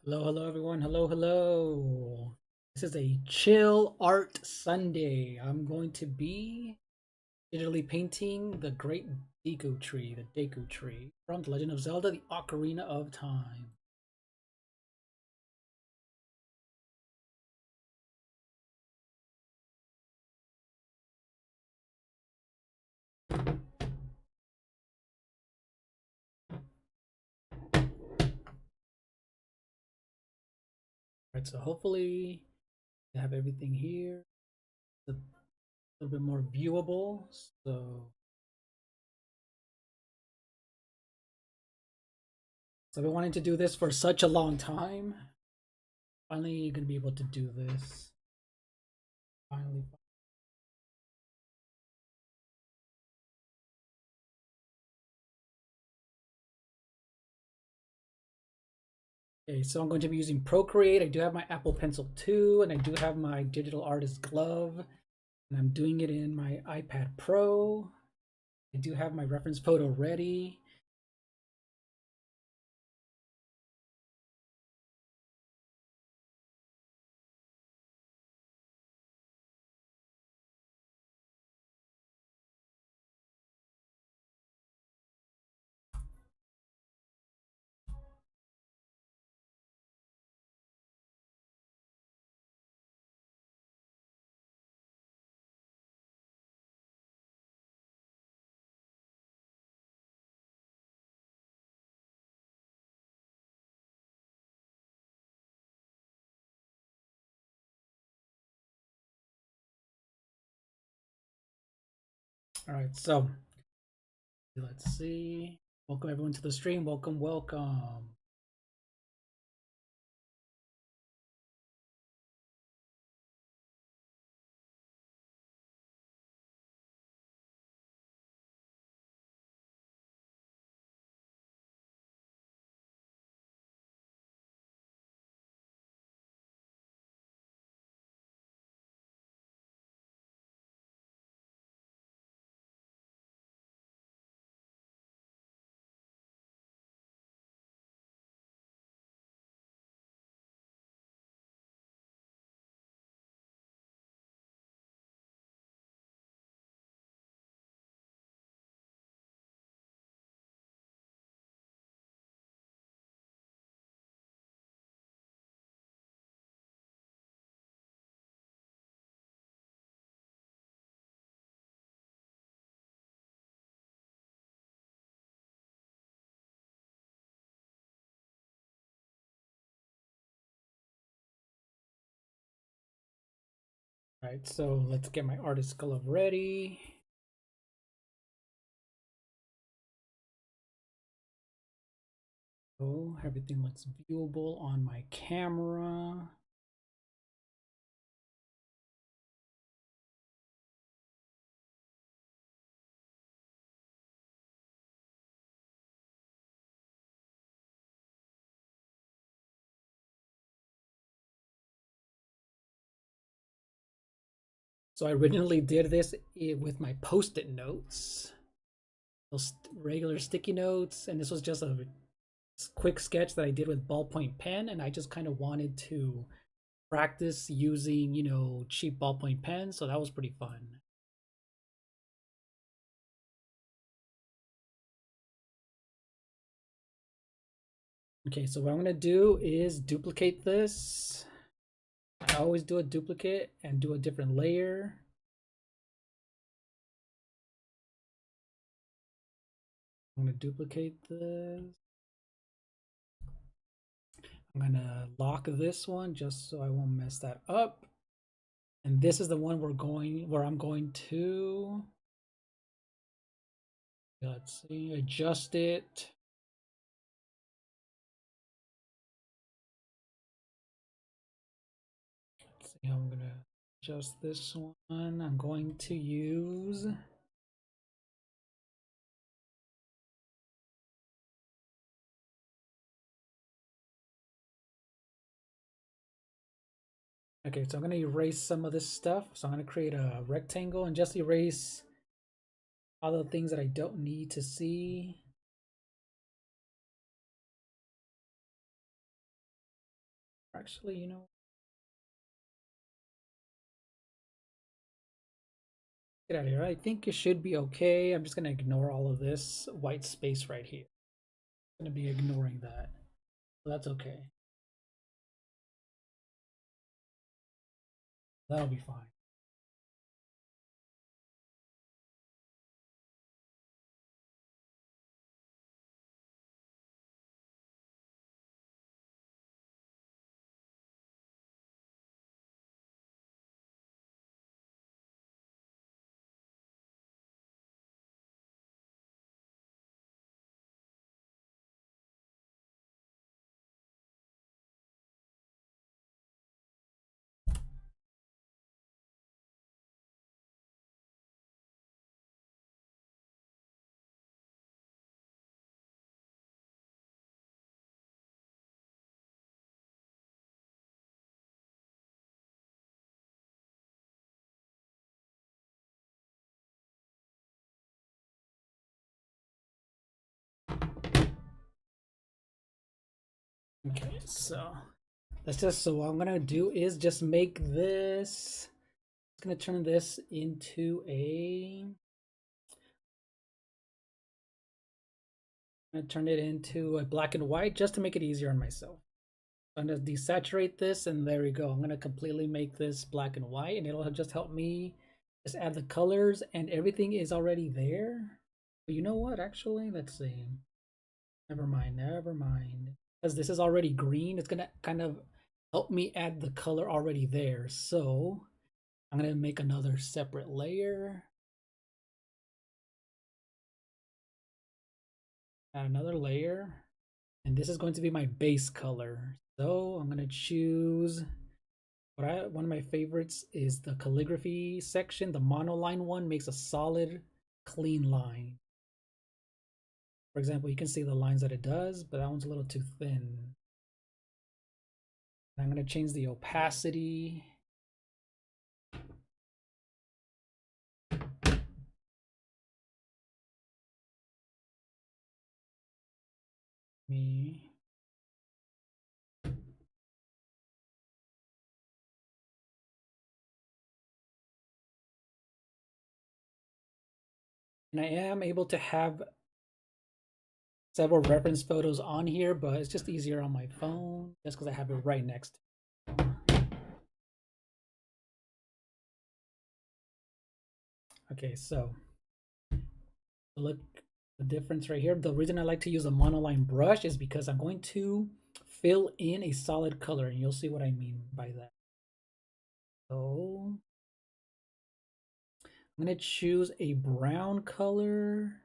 Hello, hello, everyone. Hello, hello. This is a chill art Sunday. I'm going to be digitally painting the great Deku tree from The Legend of Zelda, the Ocarina of Time. Alright, so hopefully I have everything here. A little bit more viewable. So I've been wanting to do this for such a long time. Finally gonna be able to do this. Finally. Okay, so I'm going to be using Procreate. I do have my Apple Pencil 2, and I do have my digital artist glove, and I'm doing it in my iPad Pro. I do have my reference photo ready. All right, so let's see. Welcome everyone to the stream. Welcome, welcome. All right, so let's get my artist glove ready. Oh, everything looks viewable on my camera. So I originally did this with my post-it notes, those regular sticky notes, and this was just a quick sketch that I did with ballpoint pen, and I just kind of wanted to practice using, cheap ballpoint pens, so that was pretty fun. Okay, so what I'm gonna do is duplicate this. I always do a duplicate and do a different layer. I'm gonna duplicate this. I'm gonna lock this one just so I won't mess that up. And this is the one where I'm going to, let's see, adjust it. Let's see how I'm gonna adjust this one. I'm going to use, okay, so I'm gonna erase some of this stuff. So I'm gonna create a rectangle and just erase all the things that I don't need to see. Actually, you know, get out of here. I think it should be okay. I'm just gonna ignore all of this white space right here. I'm gonna be ignoring that. So that's okay. That'll be fine. Okay, so let's just, so what I'm gonna do is just make this, I'm gonna turn this into I'm gonna turn it into a black and white just to make it easier on myself. I'm gonna desaturate this, and there we go. I'm gonna completely make this black and white, and it'll just help me just add the colors, and everything is already there. But you know what? Actually, let's see. Never mind, never mind. Because this is already green, it's gonna kind of help me add the color already there. So I'm gonna make another separate layer. Add another layer. And this is going to be my base color. So I'm gonna choose one of my favorites is the calligraphy section. The monoline one makes a solid, clean line. For example, you can see the lines that it does, but that one's a little too thin. I'm gonna change the opacity. Me. And I am able to have several reference photos on here, but it's just easier on my phone just because I have it right next to me. Okay, so look the difference right here. The reason I like to use a monoline brush is because I'm going to fill in a solid color, and you'll see what I mean by that. So I'm going to choose a brown color.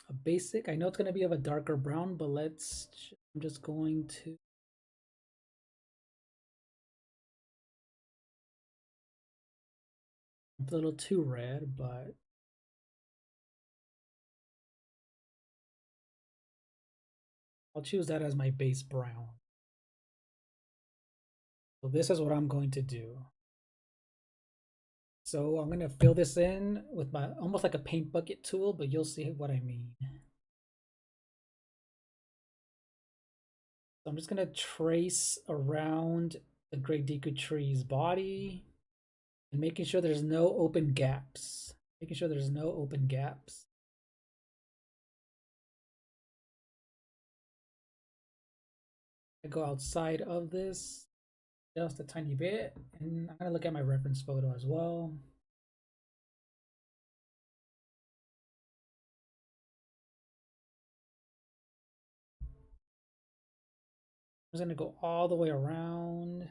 A basic. I know it's going to be of a darker brown, but I'm just going to. It's a little too red, but I'll choose that as my base brown. So this is what I'm going to do. So I'm going to fill this in with my almost like a paint bucket tool, but you'll see what I mean. So I'm just going to trace around the Great Deku tree's body and making sure there's no open gaps. Making sure there's no open gaps. I go outside of this just a tiny bit, and I'm going to look at my reference photo as well. I'm just going to go all the way around.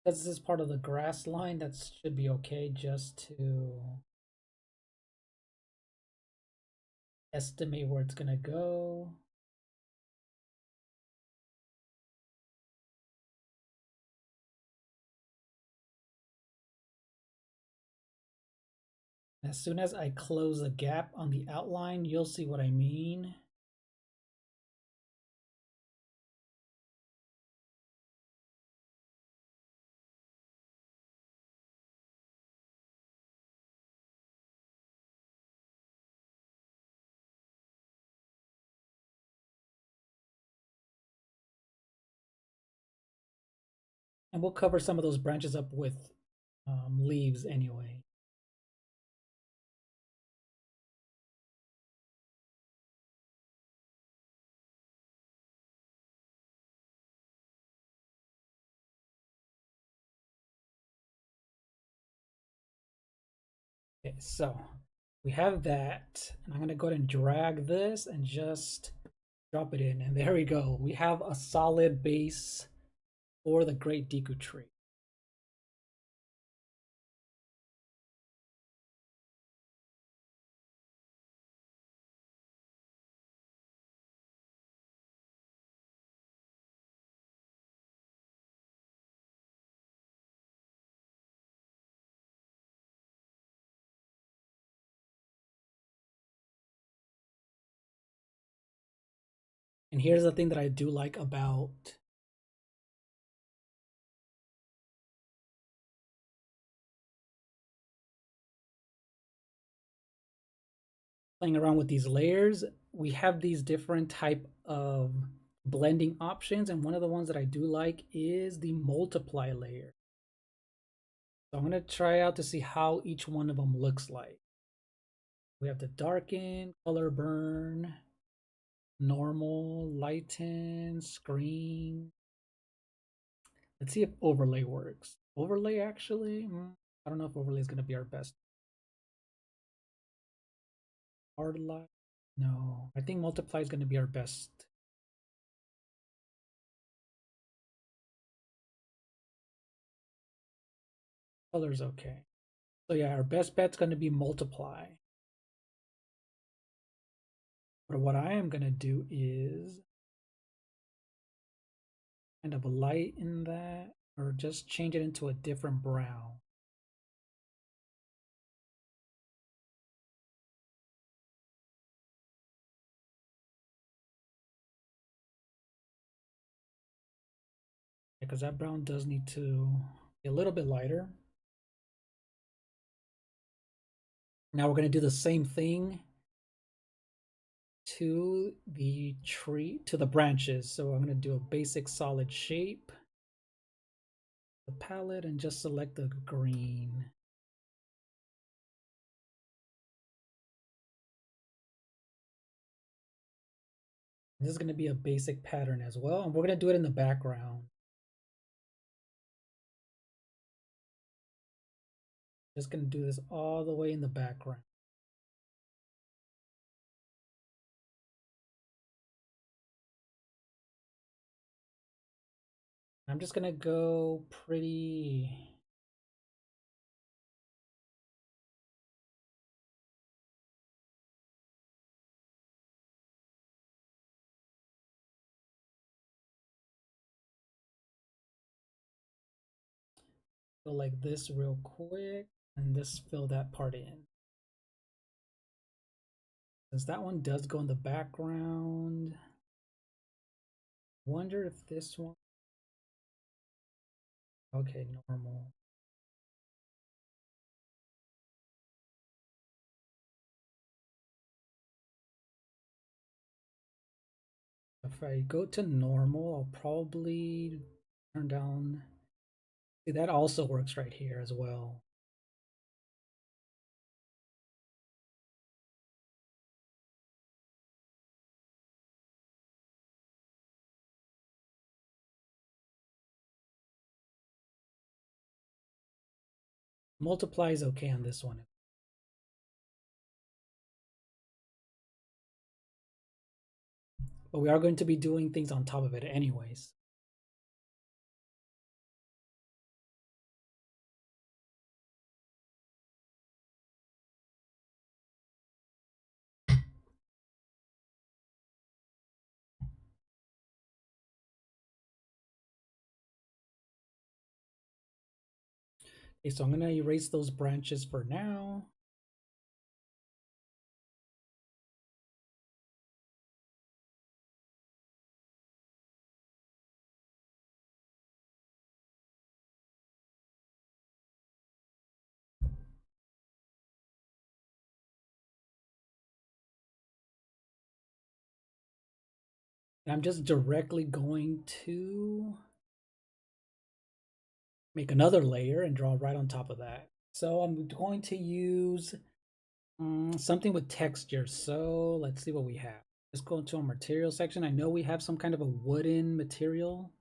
Because this is part of the grass line, that should be okay just to estimate where it's going to go. As soon as I close a gap on the outline, you'll see what I mean. And we'll cover some of those branches up with leaves anyway. Okay, so we have that. And I'm going to go ahead and drag this and just drop it in. And there we go. We have a solid base for the Great Deku Tree. And here's the thing that I do like about playing around with these layers. We have these different type of blending options, and one of the ones that I do like is the multiply layer. So I'm going to try out to see how each one of them looks like. We have the darken, color burn, normal, lighten, screen. Let's see if overlay works. Overlay actually, I don't know if overlay is going to be our best. Hard light, no. I think multiply is going to be our best. Color's okay. So yeah, our best bet's going to be multiply. But what I am going to do is kind of a light in that, or just change it into a different brown. Because that brown does need to be a little bit lighter. Now we're going to do the same thing to the tree, to the branches. So I'm going to do a basic solid shape, the palette, and just select the green. This is going to be a basic pattern as well, and we're going to do it in the background. Just going to do this all the way in the background. I'm just going to go pretty go like this real quick and just fill that part in. Since that one does go in the background, wonder if this one, okay, normal. If I go to normal, I'll probably turn down. See, that also works right here as well. Multiply is okay on this one. But we are going to be doing things on top of it anyways. Okay, so I'm going to erase those branches for now. And I'm just directly going to make another layer and draw right on top of that. So I'm going to use something with texture. So let's see what we have. Let's go into our material section. I know we have some kind of a wooden material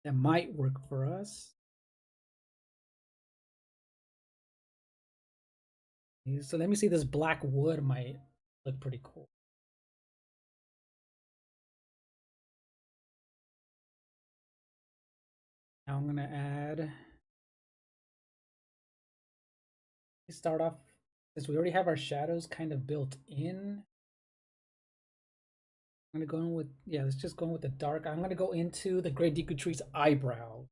that might work for us. So let me see, this black wood might look pretty cool. Now I'm gonna add, start off, since we already have our shadows kind of built in. I'm gonna go in with, yeah, let's just go in with the dark. I'm gonna go into the Great Deku Tree's eyebrows.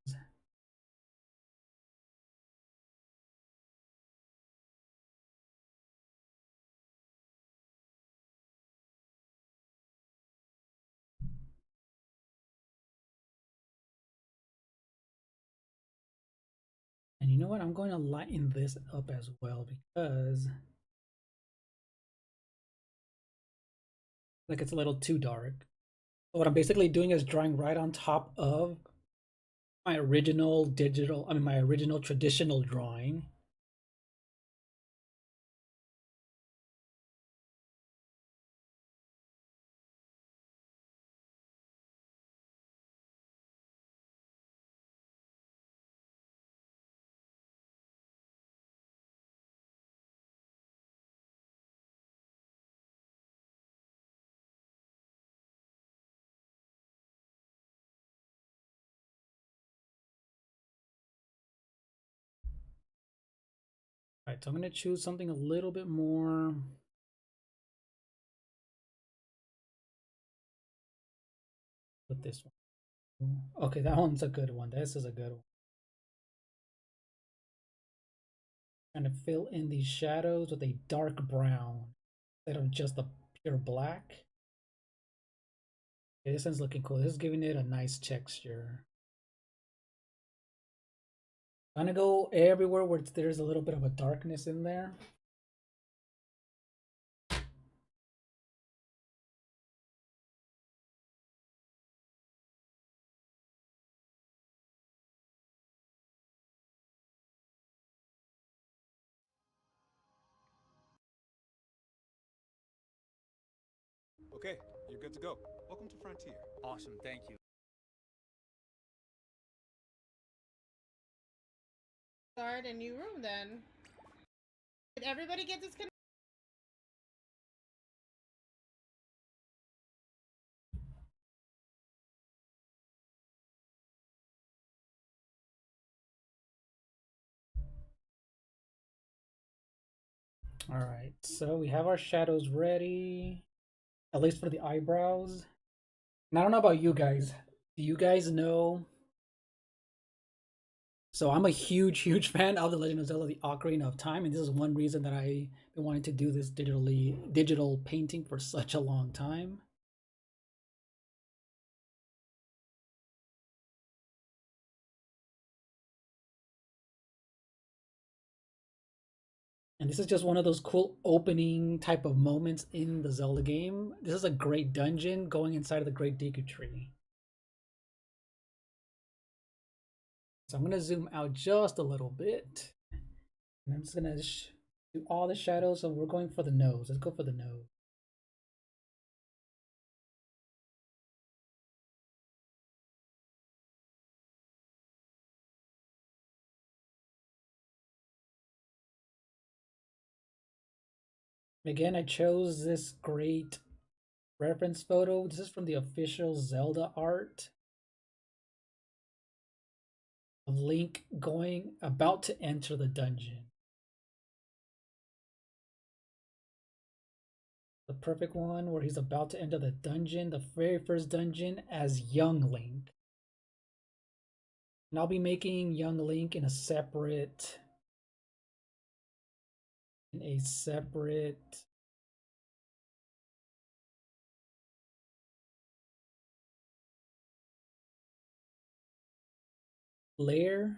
And you know what? I'm going to lighten this up as well because like it's a little too dark. So what I'm basically doing is drawing right on top of my original digital, I mean my original traditional drawing. All right, so I'm going to choose something a little bit more with this one. Okay, that one's a good one. This is a good one. Kind of fill in these shadows with a dark brown instead of just a pure black. Okay, this one's looking cool. This is giving it a nice texture. I'm gonna go everywhere where there's a little bit of a darkness in there. Okay, you're good to go. Welcome to Frontier. Awesome, thank you. Start a new room then. Did everybody get disconnected? All right, so we have our shadows ready, at least for the eyebrows. And I don't know about you guys. Do you guys know? So I'm a huge fan of The Legend of Zelda: The Ocarina of Time, and this is one reason that I've been wanting to do this digital painting for such a long time. And this is just one of those cool opening type of moments in the Zelda game. This is a great dungeon going inside of the Great Deku Tree. So I'm going to zoom out just a little bit. And I'm just going to do all the shadows. So we're going for the nose. Let's go for the nose. Again, I chose this great reference photo. This is from the official Zelda art of Link about to enter the dungeon. The perfect one where he's about to enter the dungeon, the very first dungeon as young Link. And I'll be making young Link in a separate layer.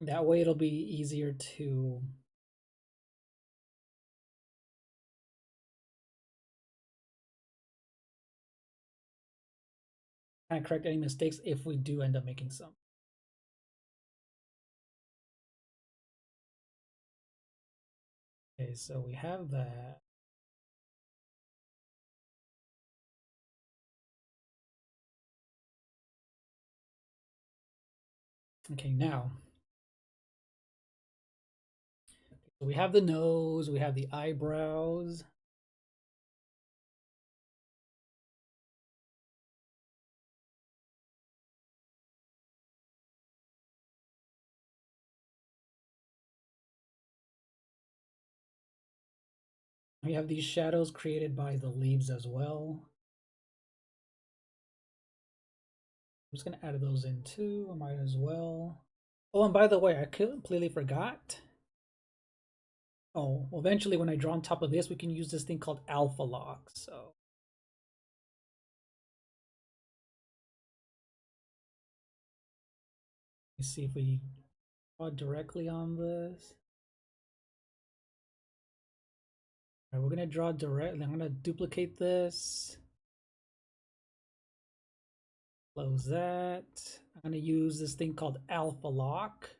That way it'll be easier to kind of correct any mistakes if we do end up making some. Okay, so we have that. Okay, now so we have the nose, we have the eyebrows. We have these shadows created by the leaves as well. I'm just gonna add those in too. I might as well. Oh, and by the way, I completely forgot. Oh, well, eventually when I draw on top of this, we can use this thing called alpha lock. So let's see if we draw directly on this. All right, we're gonna draw directly. I'm gonna duplicate this. Close that. I'm gonna use this thing called alpha lock.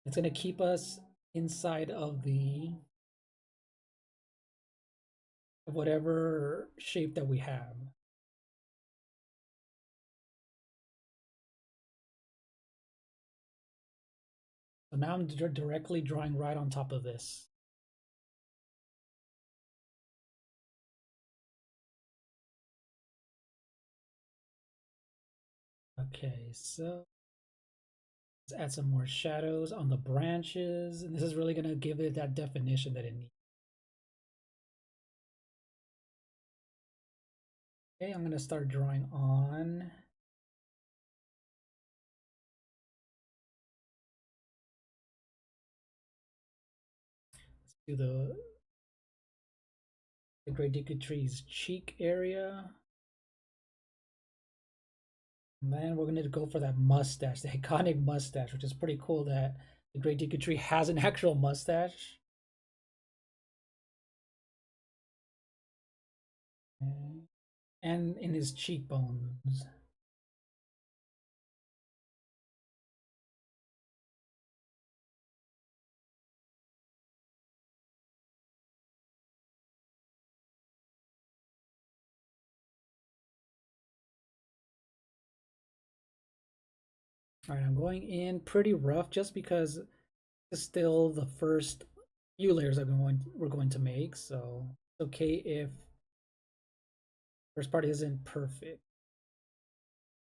It's gonna keep us inside of the of whatever shape that we have. So now I'm directly drawing right on top of this. Okay, so let's add some more shadows on the branches, and this is really gonna give it that definition that it needs. Okay, I'm gonna start drawing on. Let's do the Great Deku Tree's cheek area. And then we're gonna go for that mustache, the iconic mustache, which is pretty cool that the Great Deku Tree has an actual mustache. And in his cheekbones. All right, I'm going in pretty rough just because it's still the first few layers we're going to make, so it's okay if first part isn't perfect.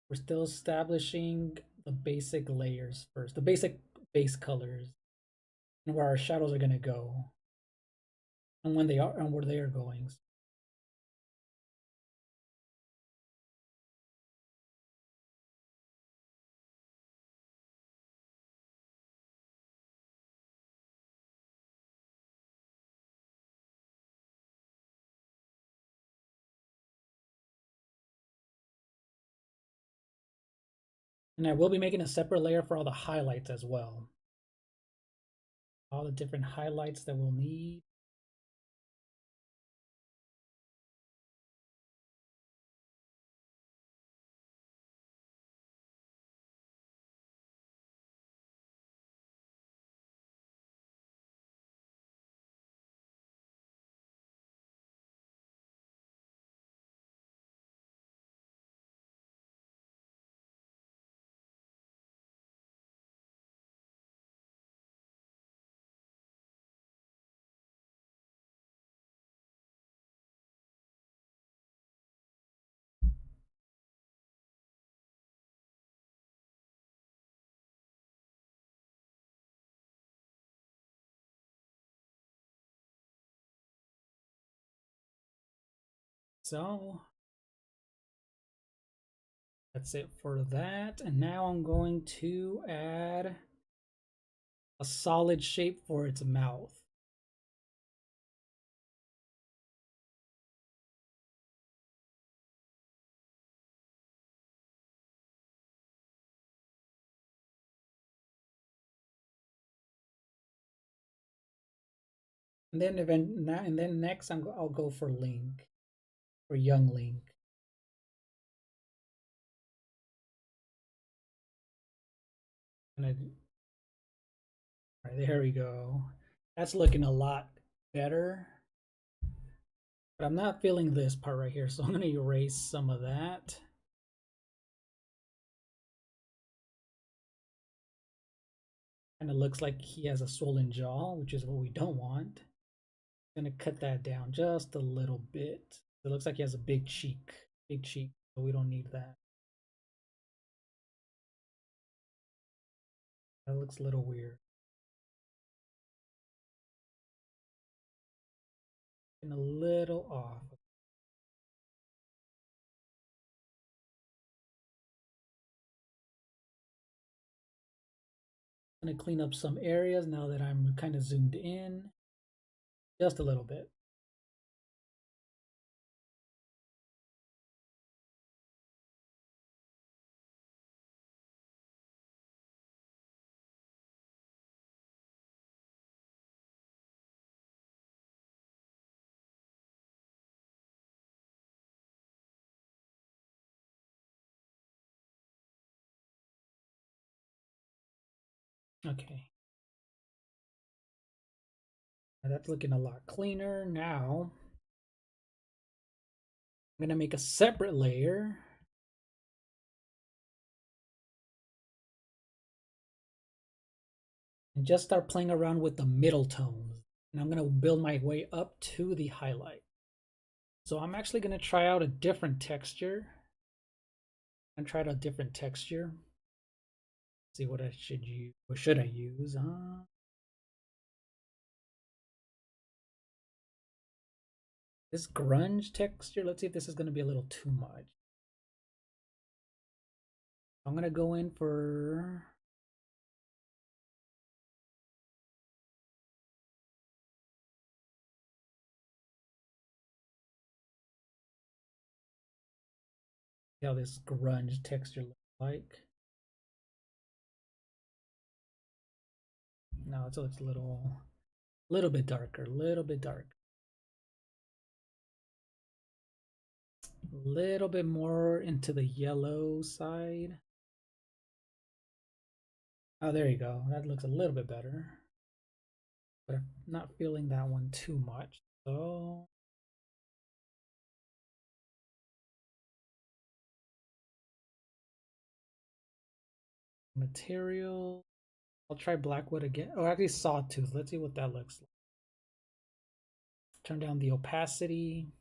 We're still establishing the basic layers first, the basic base colors, and where our shadows are gonna go, and when they are and where they are going. And I will be making a separate layer for all the highlights as well. All the different highlights that we'll need. So that's it for that. And now I'm going to add a solid shape for its mouth. And then next I'll go for Link, for young Link. And I, all right, there we go. That's looking a lot better. But I'm not feeling this part right here, so I'm gonna erase some of that. And it looks like he has a swollen jaw, which is what we don't want. I'm gonna cut that down just a little bit. It looks like he has a big cheek, so we don't need that. That looks a little weird. And a little off. I'm gonna clean up some areas now that I'm kind of zoomed in. Just a little bit. Okay. Now that's looking a lot cleaner. Now I'm gonna make a separate layer. And just start playing around with the middle tones. And I'm gonna build my way up to the highlight. So I'm actually gonna try out a different texture. And try out a different texture. See what I should use. What should I use? This grunge texture. Let's see if this is gonna be a little too much. I'm gonna go in for how this grunge texture looks like. Now it looks a little bit darker, little bit dark. A little bit more into the yellow side. Oh, there you go. That looks a little bit better. But I'm not feeling that one too much. So material. I'll try Blackwood again. Oh, actually Sawtooth. Let's see what that looks like. Turn down the opacity.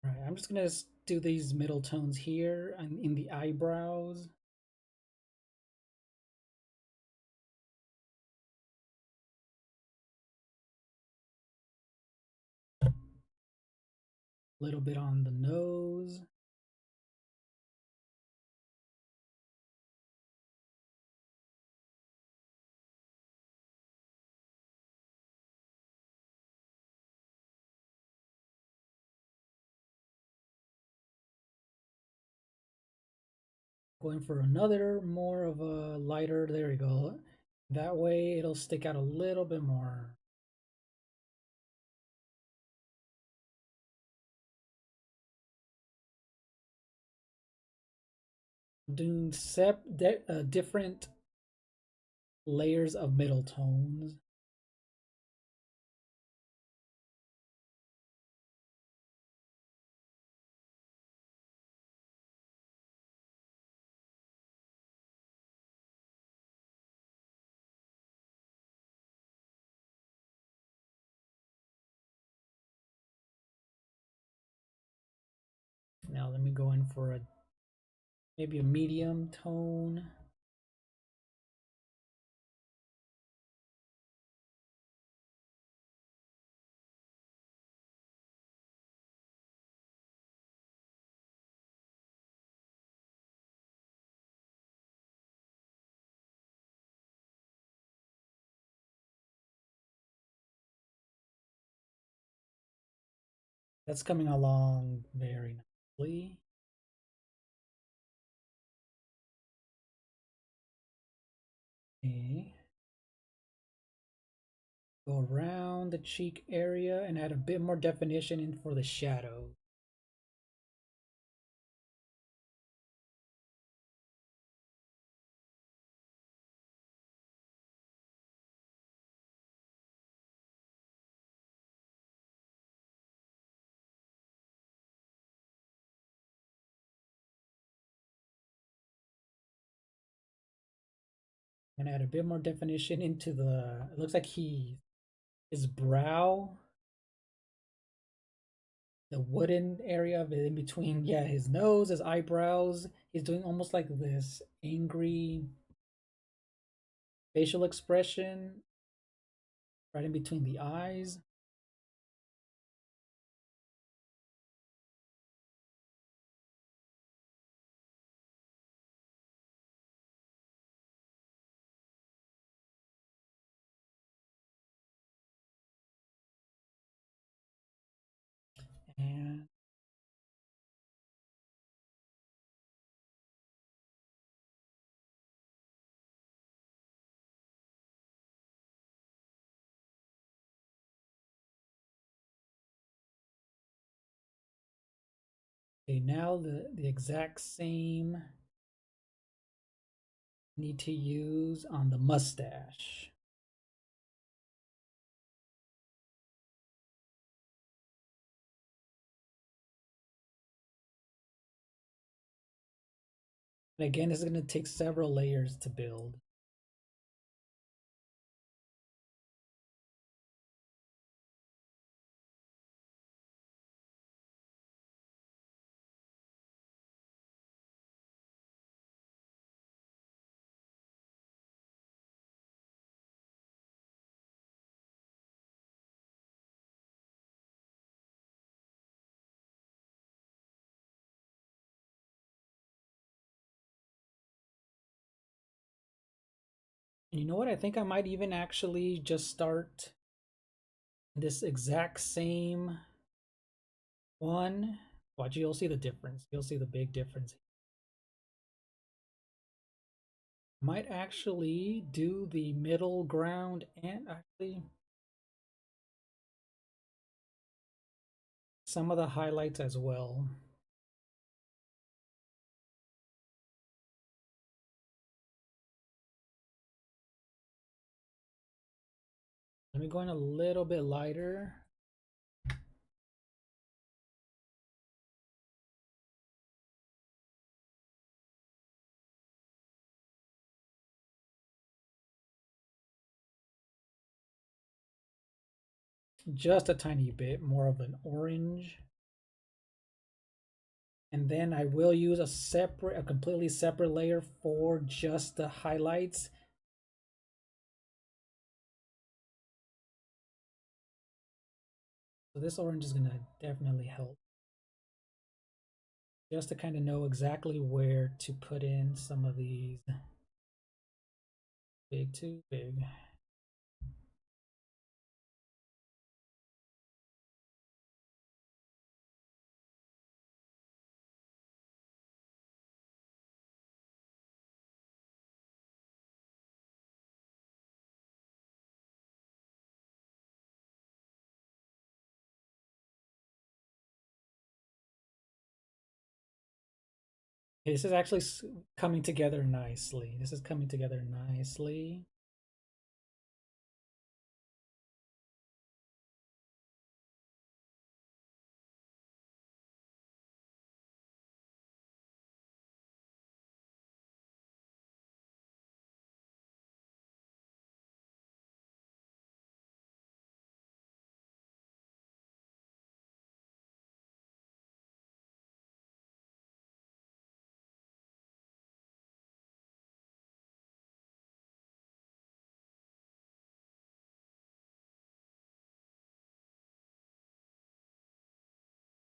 Right, I'm just gonna do these middle tones here and in the eyebrows. A little bit on the nose. Going for another more of a lighter. There we go. That way it'll stick out a little bit more. doing different layers of middle tones. Now let me go in for maybe a medium tone. That's coming along very nicely. Okay. Go around the cheek area and add a bit more definition in for the shadow. And add a bit more definition into it looks like his brow, the wooden area of it in between, yeah, his nose, his eyebrows. He's doing almost like this angry facial expression right in between the eyes. And okay, now the exact same need to use on the mustache. And again, it's going to take several layers to build. And you know what? I think I might even actually just start this exact same one. Watch, you'll see the difference. You'll see the big difference. Might actually do the middle ground and actually some of the highlights as well. Let me go in a little bit lighter. Just a tiny bit more of an orange. And then I will use a completely separate layer for just the highlights. So this orange is gonna definitely help. Just to kind of know exactly where to put in some of these. Big, too big. This is actually coming together nicely. This is coming together nicely.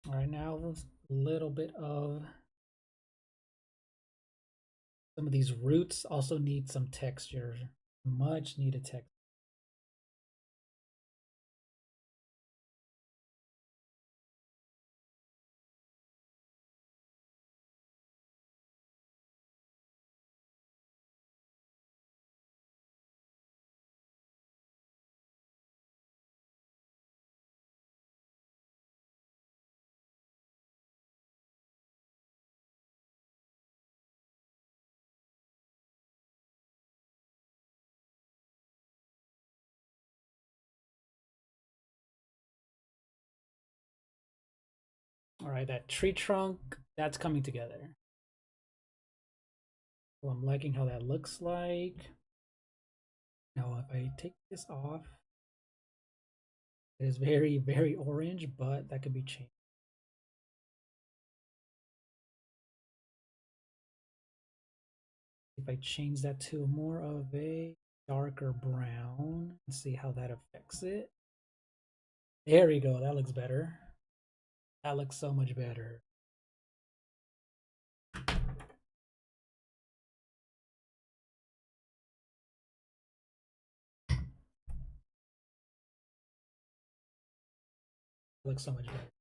All right, now a little bit of some of these roots also need some texture, much needed texture. All right, that tree trunk, that's coming together. Well, I'm liking how that looks like. Now, if I take this off, it is very, very orange, but that could be changed. If I change that to more of a darker brown and see how that affects it. There we go. That looks better. That looks so much better. That looks so much better.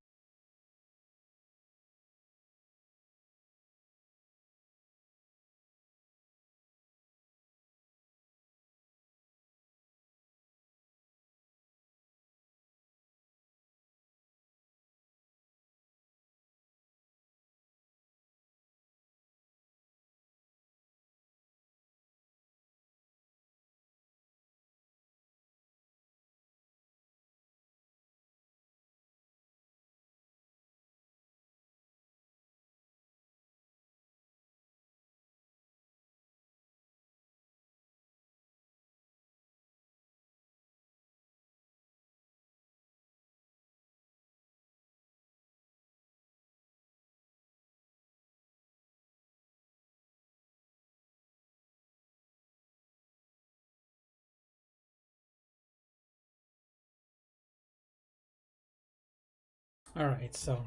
All right, so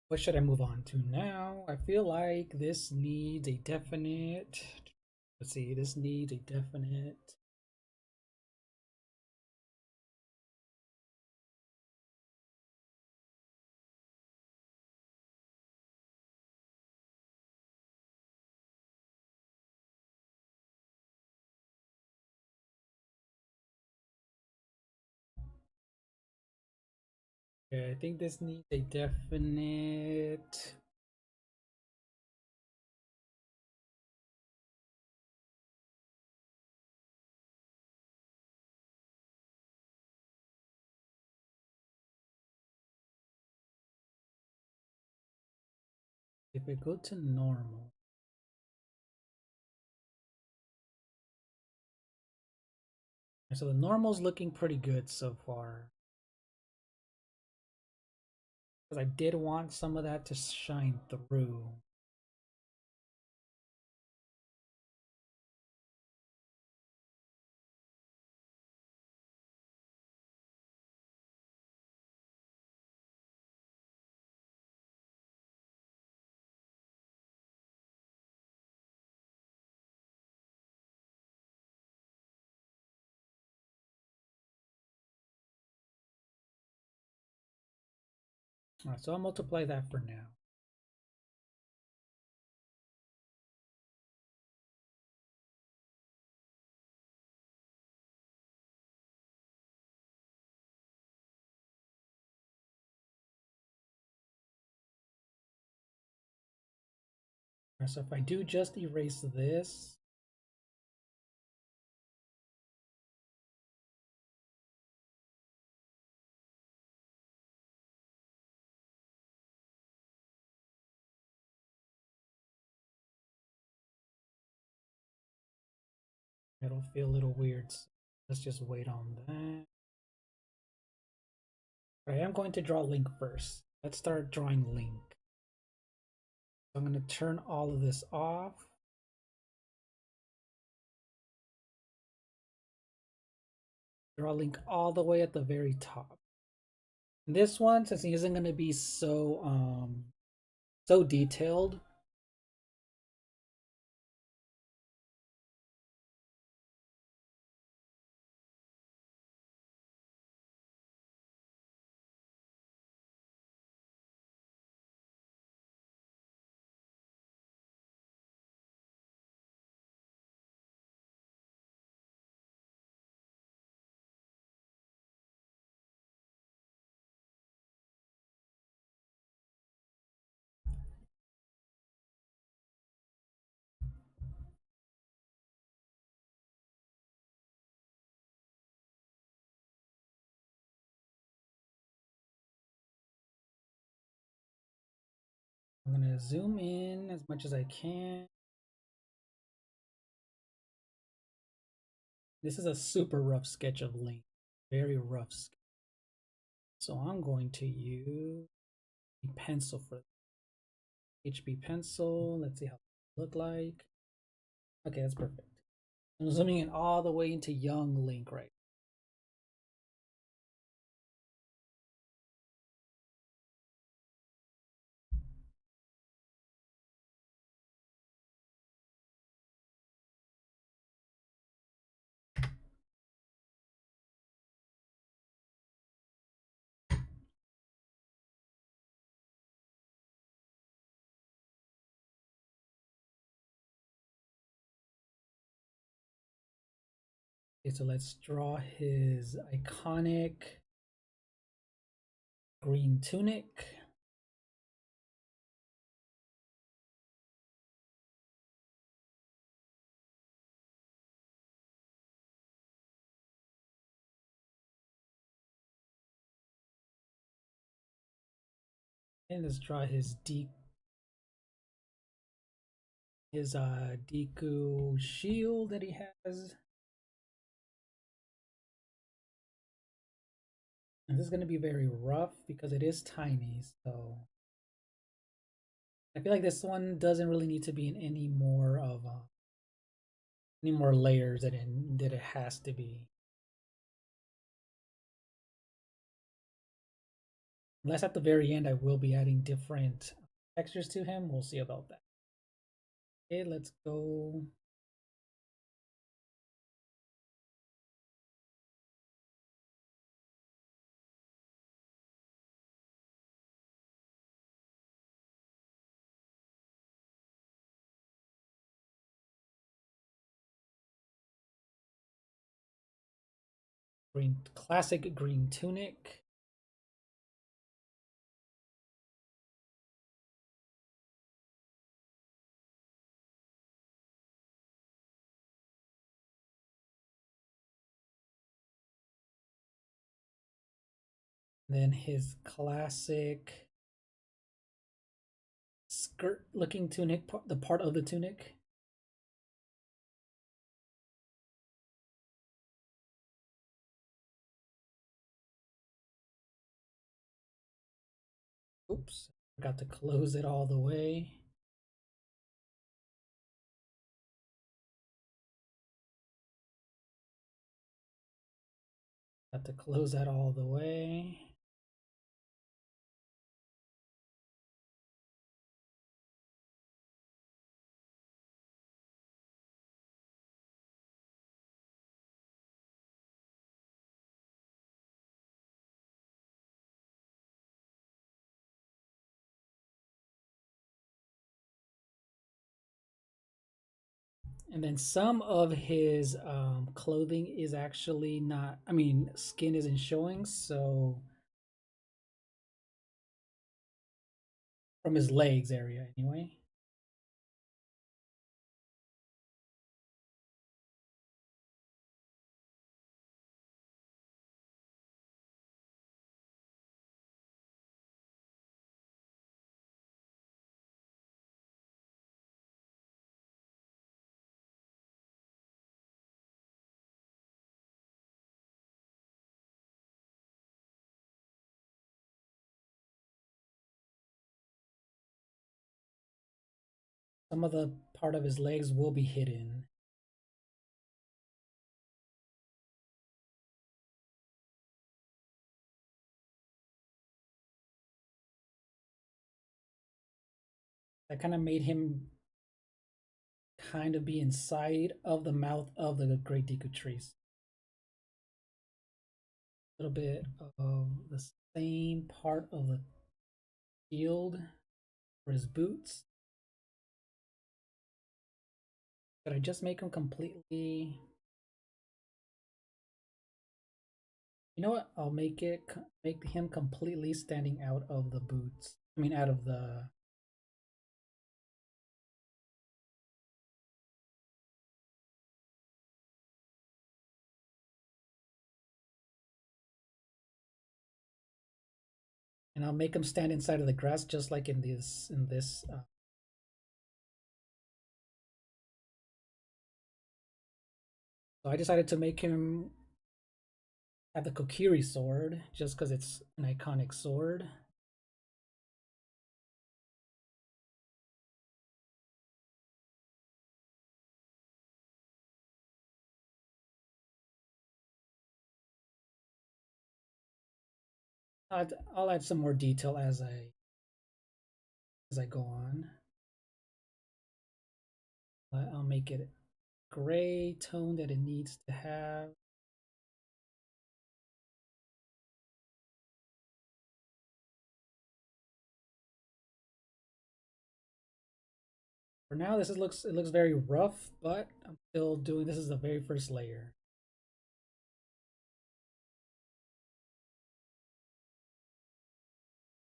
what should I move on to now? I feel like this needs a definite. Let's see, this needs a definite. Okay, I think this needs a definite. If I go to normal, so the normal's looking pretty good so far. Because I did want some of that to shine through. All right, so I'll multiply that for now. So if I do just erase this, it'll feel a little weird. So let's just wait on that. I am going to draw Link first. Let's start drawing Link. So I'm going to turn all of this off. Draw Link all the way at the very top. And this one, since he isn't going to be so detailed, I'm going to zoom in as much as I can. This is a super rough sketch of Link. Very rough sketch. So I'm going to use a pencil for HB pencil. Let's see how it look like. Okay, that's perfect. I'm zooming in all the way into young Link right. Okay, so let's draw his iconic green tunic. And let's draw his Deku shield that he has. And this is going to be very rough because it is tiny, so I feel like this one doesn't really need to be in any more layers that it has to be. Unless at the very end I will be adding different textures to him. We'll see about that. Okay, let's go. Classic green tunic. Then his classic skirt looking tunic, the part of the tunic. Oops, forgot to close it all the way. Got to close that all the way. And then some of his clothing is actually not, I mean, skin isn't showing, so from his legs area anyway. some of the part of his legs will be hidden. That kind of made him kind of be inside of the mouth of the Great Deku trees. A little bit of the same part of the shield for his boots. Should I just make him completely? You know what? I'll make him completely standing out of the boots. I mean, out of the. And I'll make him stand inside of the grass, just like in this. So I decided to make him have the Kokiri sword, just because it's an iconic sword. I'll add some more detail as I go on. I'll make it gray tone that it needs to have. For now, it looks very rough, but I'm still doing this is the very first layer.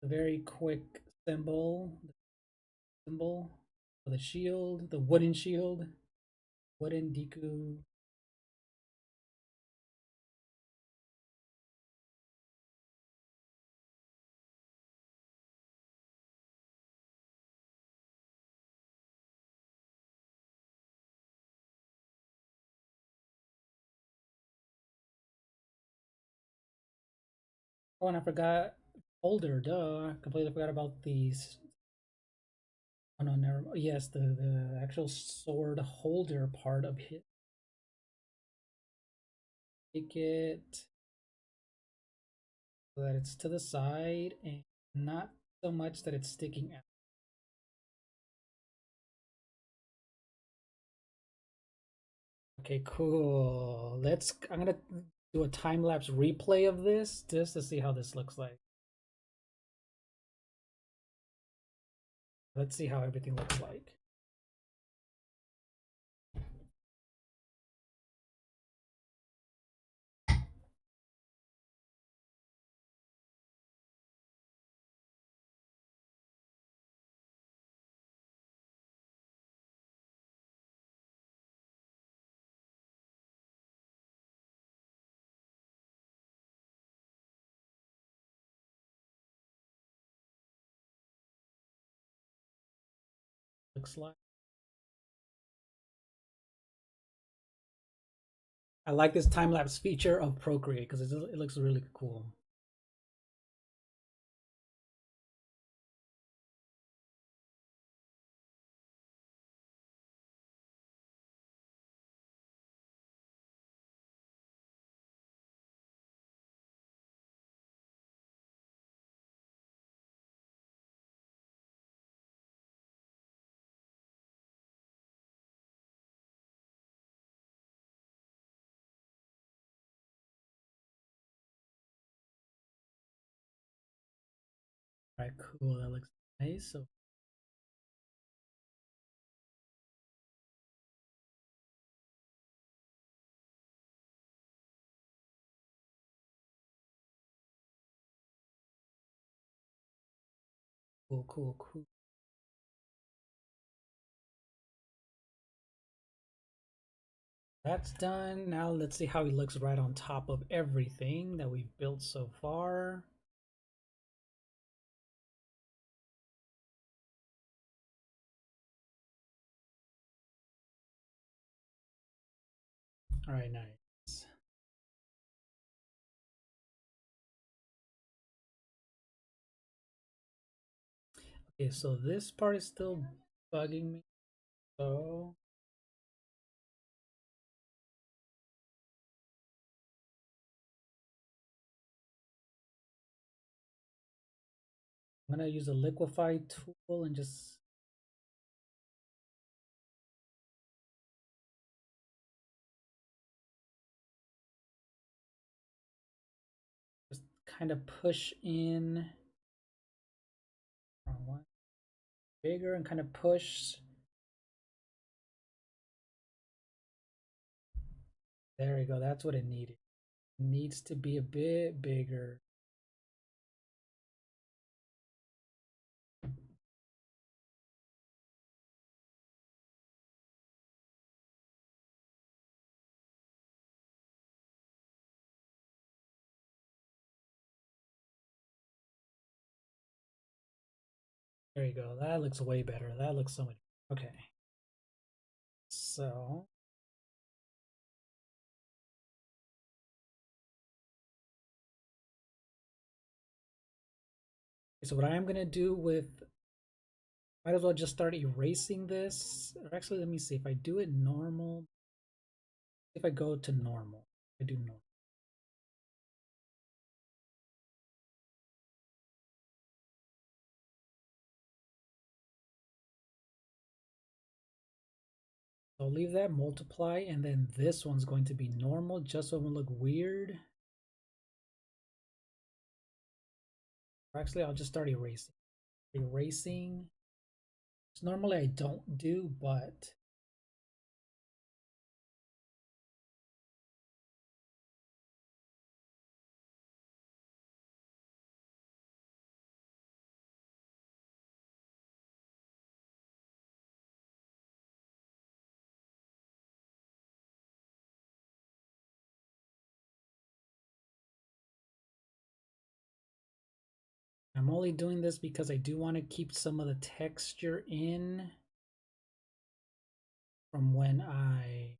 A very quick symbol for the shield, the wooden shield, wooden Deku. Oh, and I forgot holder. Duh, completely forgot about these. Oh no, never. Yes, the actual sword holder part of it. Make it so that it's to the side and not so much that it's sticking out. Okay, cool. I'm gonna do a time lapse replay of this just to see how this looks like. Let's see how everything looks like. Looks like. I like this time lapse feature of Procreate because it looks really cool. All right, cool. That looks nice. So cool, cool, cool. That's done. Now let's see how he looks right on top of everything that we've built so far. All right, nice. Okay, so this part is still bugging me. So I'm gonna use a liquify tool and just kind of push in one bigger and kind of push. There we go. That's what it needed. It needs to be a bit bigger. There you go. That looks way better. That looks so much. Okay. So what I am gonna do with, might as well just start erasing this. Or actually, let me see if I do it normal. If I go to normal, I do normal. So I'll leave that multiply, and then this one's going to be normal, just so it won't look weird. Or actually, I'll just start erasing. Erasing. Normally I don't do, but I'm only doing this because I do want to keep some of the texture in from when I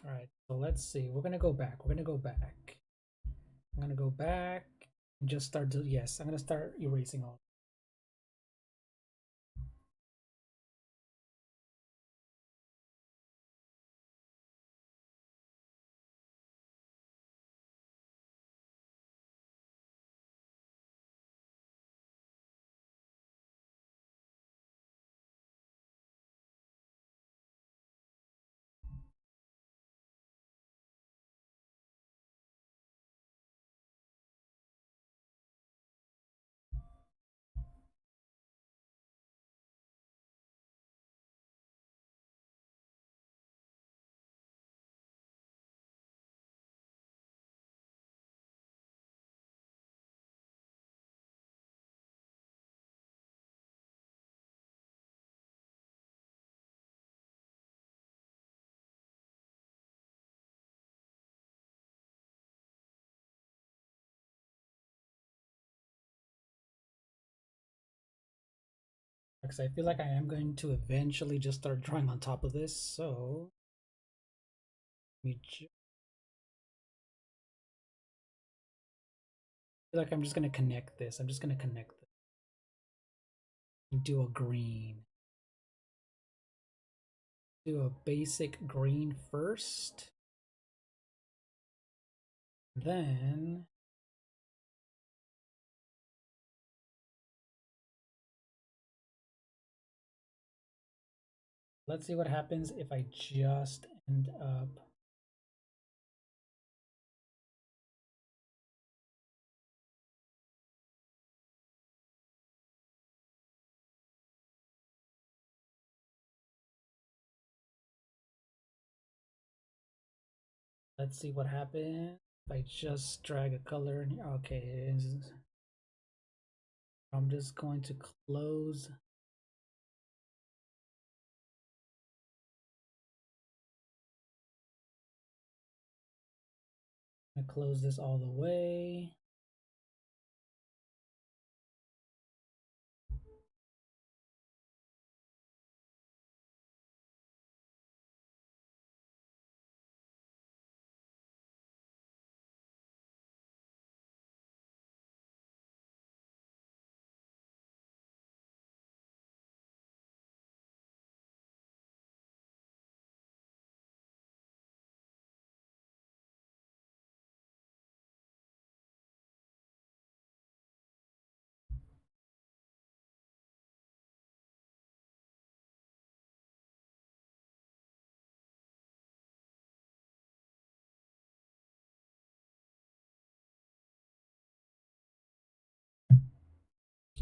all right, so let's see. We're gonna go back. We're gonna go back. I'm gonna go back and just start to, yes, I'm gonna start erasing all. Because I feel like I am going to eventually just start drawing on top of this, so let me feel like I'm just gonna connect this. I'm just gonna connect this. Do a green. Do a basic green first. Then let's see what happens if I just end up. Let's see what happens if I just drag a color in here. Okay, I'm just going to close I'm gonna close this all the way.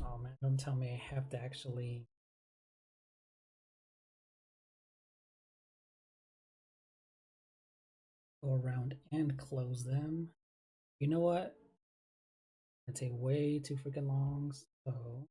Oh man, don't tell me I have to actually go around and close them. You know what? It's take way too freaking long, so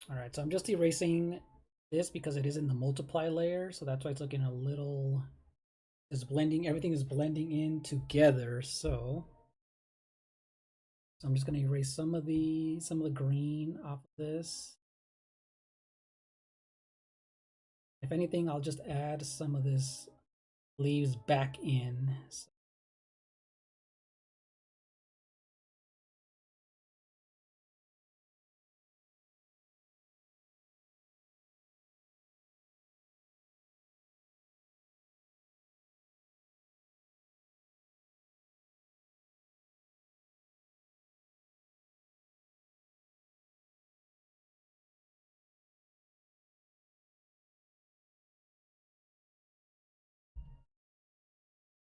all right, so I'm just erasing this because it is in the multiply layer, so that's why it's looking a little, it's blending, everything is blending in together. So I'm just going to erase some of the green off of this. If anything, I'll just add some of this leaves back in.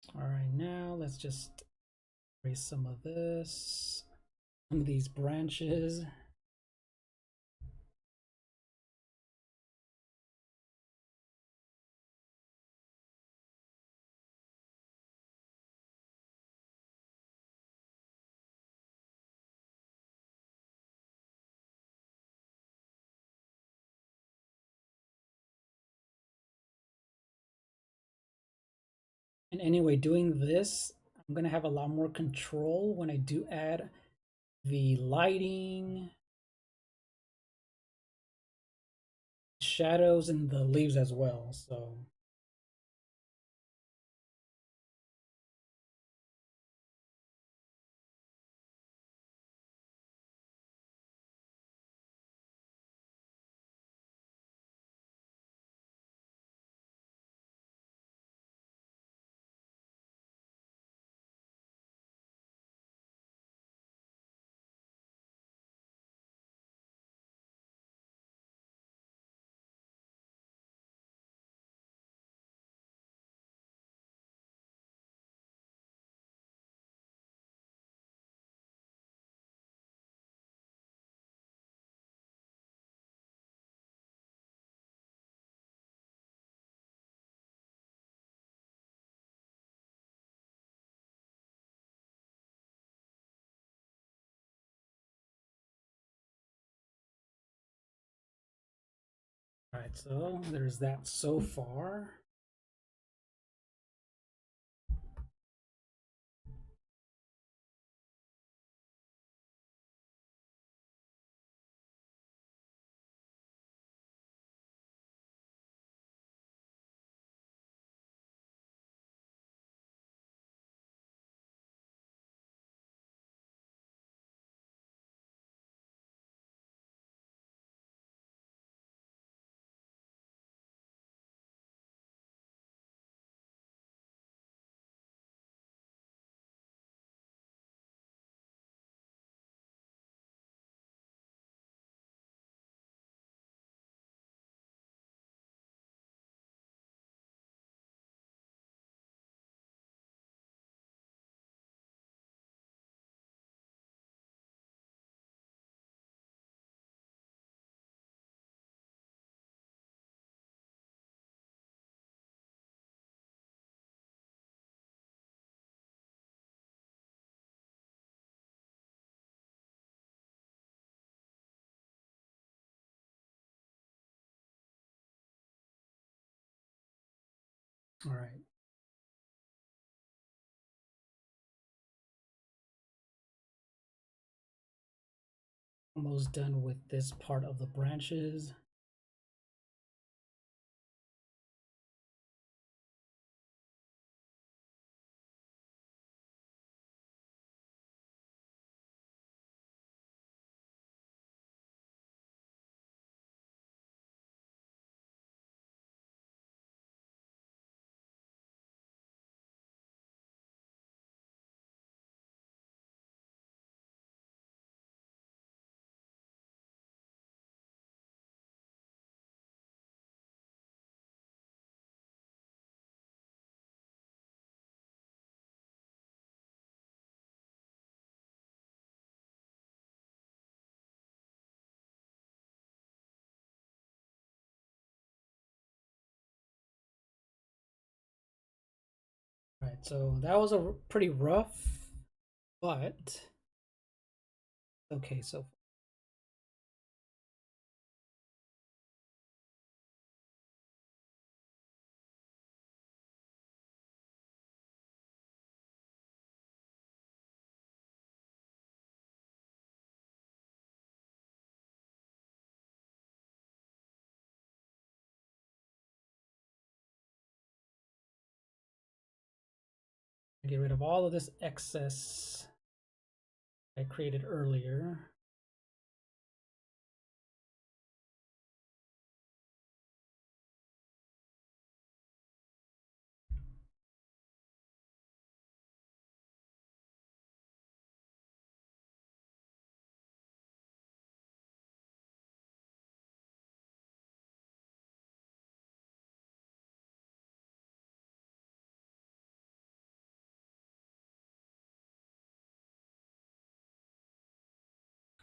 So, all right, now let's just erase some of this, some of these branches. And anyway, doing this, I'm gonna have a lot more control when I do add the lighting, shadows, and the leaves as well. So all right, so there's that so far. All right. Almost done with this part of the branches. All right, so that was a pretty rough, but okay so far. Get rid of all of this excess I created earlier.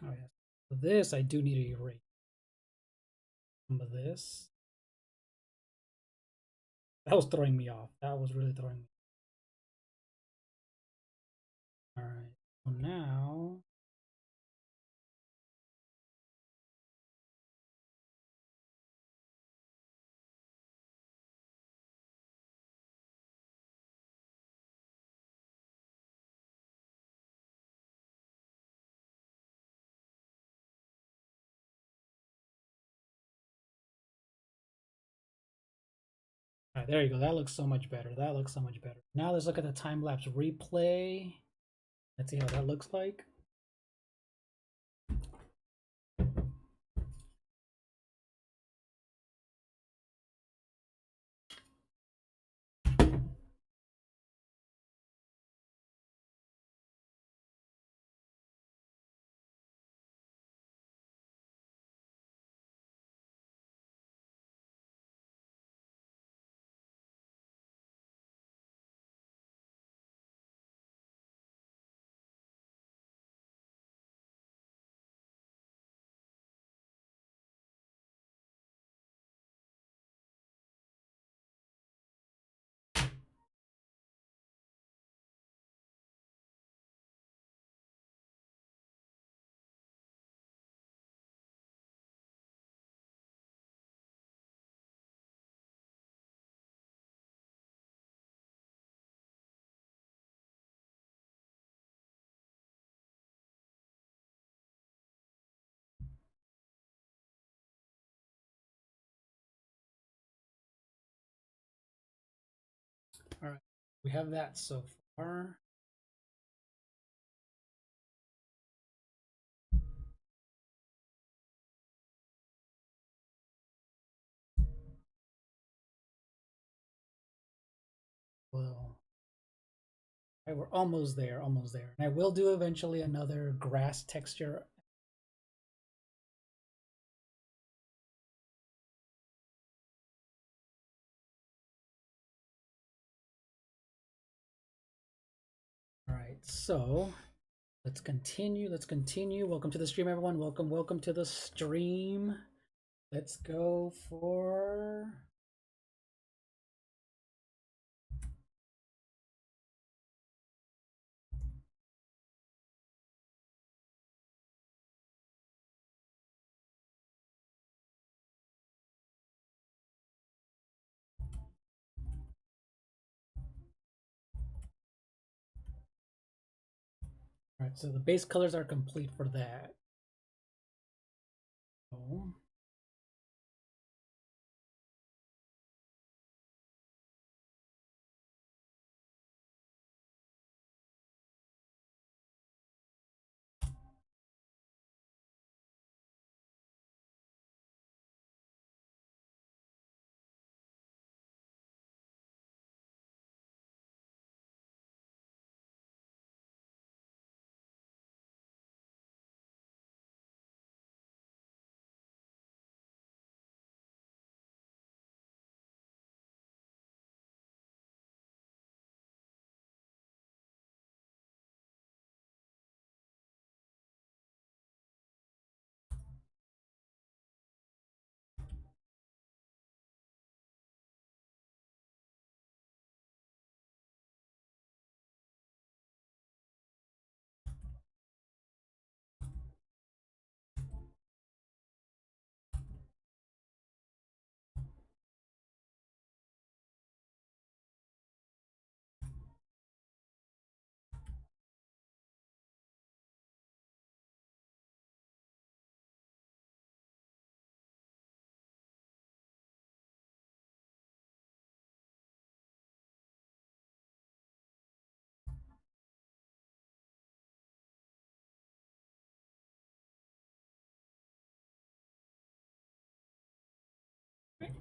Oh yes. So this I do need to erase some of this. That was throwing me off. That was really throwing me. All right. So now all right, there you go. That looks so much better. That looks so much better. Now let's look at the time lapse replay. Let's see how that looks like. All right. We have that so far. Well, right, we're almost there, almost there. And I will do eventually another grass texture. All right, so let's continue. Let's continue. Welcome to the stream, everyone. Welcome, welcome to the stream. Let's go for Alright, so the base colors are complete for that. So,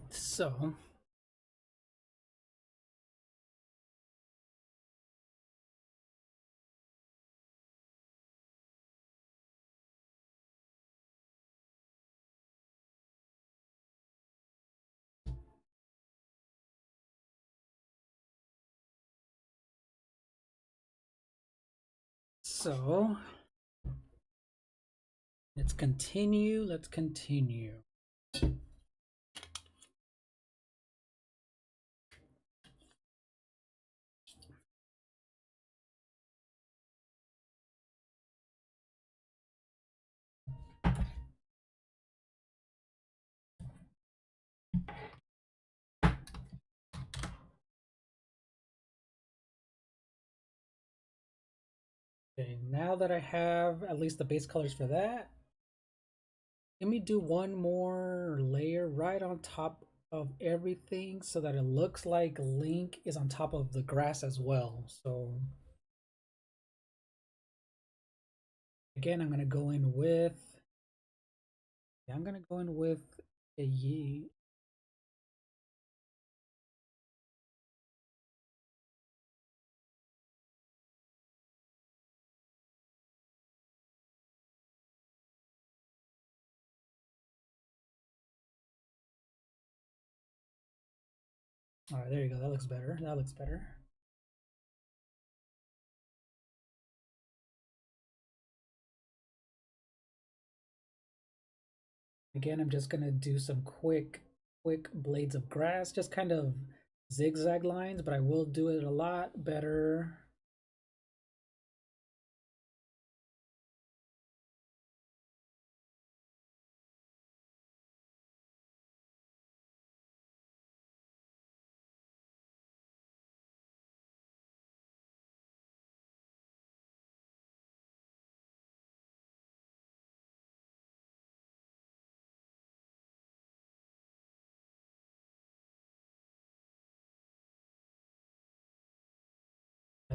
so so let's continue. Let's continue. Okay, now that I have at least the base colors for that, let me do one more layer right on top of everything so that it looks like Link is on top of the grass as well. So again, I'm gonna go in with, yeah, I'm gonna go in with a Yi. All right, there you go. That looks better. That looks better. Again, I'm just gonna do some quick blades of grass, just kind of zigzag lines, but I will do it a lot better.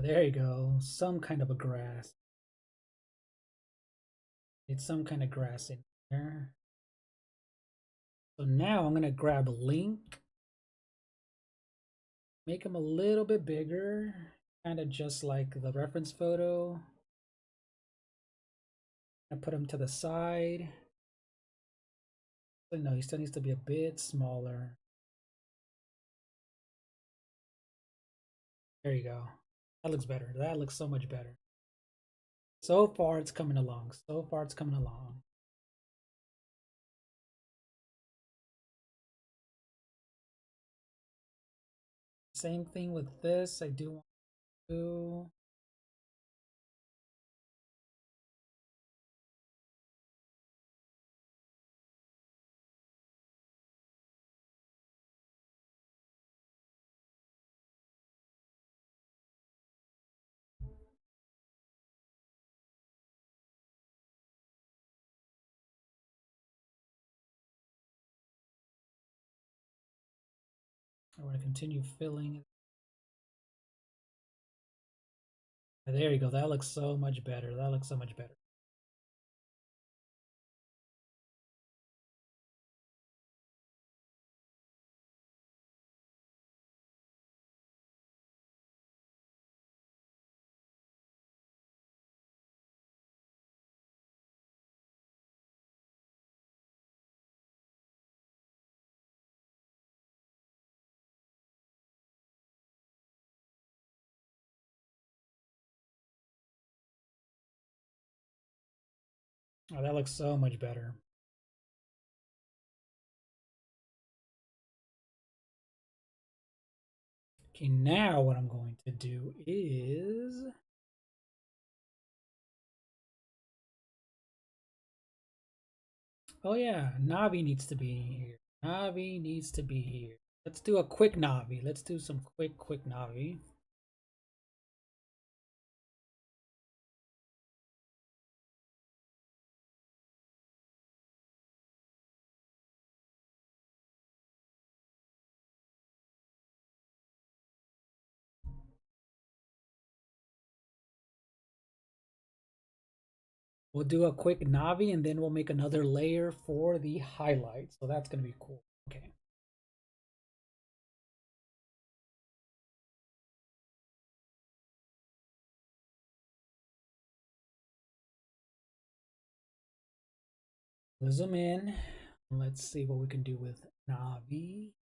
There you go. Some kind of a grass. It's some kind of grass in there. So now I'm gonna grab Link, make him a little bit bigger, kind of just like the reference photo. And put him to the side. But no, he still needs to be a bit smaller. There you go. That looks better. That looks so much better. So far, it's coming along. So far, it's coming along. Same thing with this. I do want to. continue filling. There you go. That looks so much better. That looks so much better. Oh, that looks so much better. Okay, now what I'm going to do is oh yeah, Navi needs to be here. Navi needs to be here. Let's do a quick Navi. Let's do some quick Navi. We'll do a quick Navi and then we'll make another layer for the highlights. So that's going to be cool. Okay. We'll zoom in. Let's see what we can do with Navi.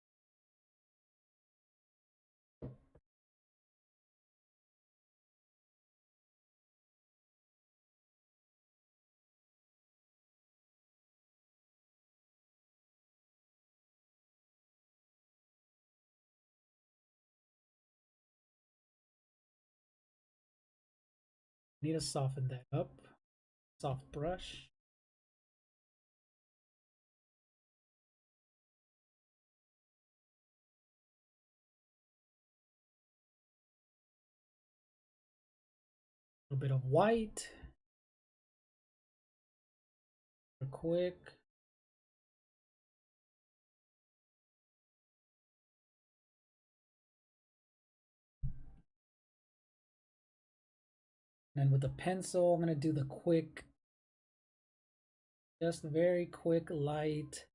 Need to soften that up. Soft brush. A little bit of white. Quick. And with the pencil, I'm going to do the quick, just very quick light.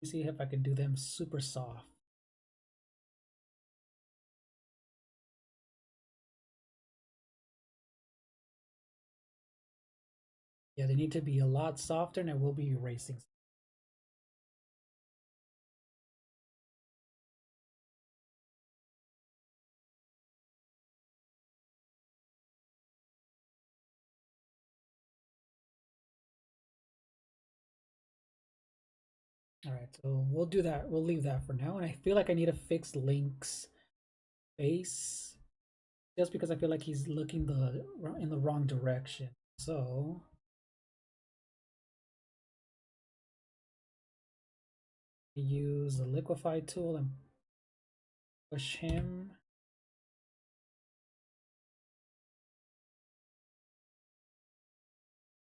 See if I can do them super soft. Yeah, they need to be a lot softer and I will be erasing. All right, so we'll do that. We'll leave that for now. And I feel like I need to fix Link's face just because I feel like he's looking in the wrong direction. So use the liquify tool and push him.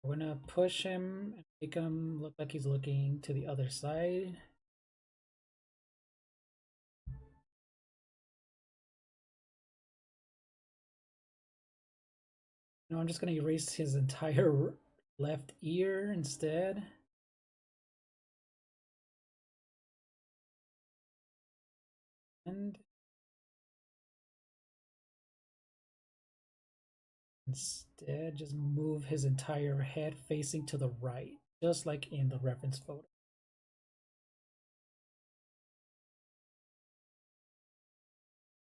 We're gonna push him and make him look like he's looking to the other side. No, I'm just gonna erase his entire left ear instead. And instead, just move his entire head facing to the right, just like in the reference photo.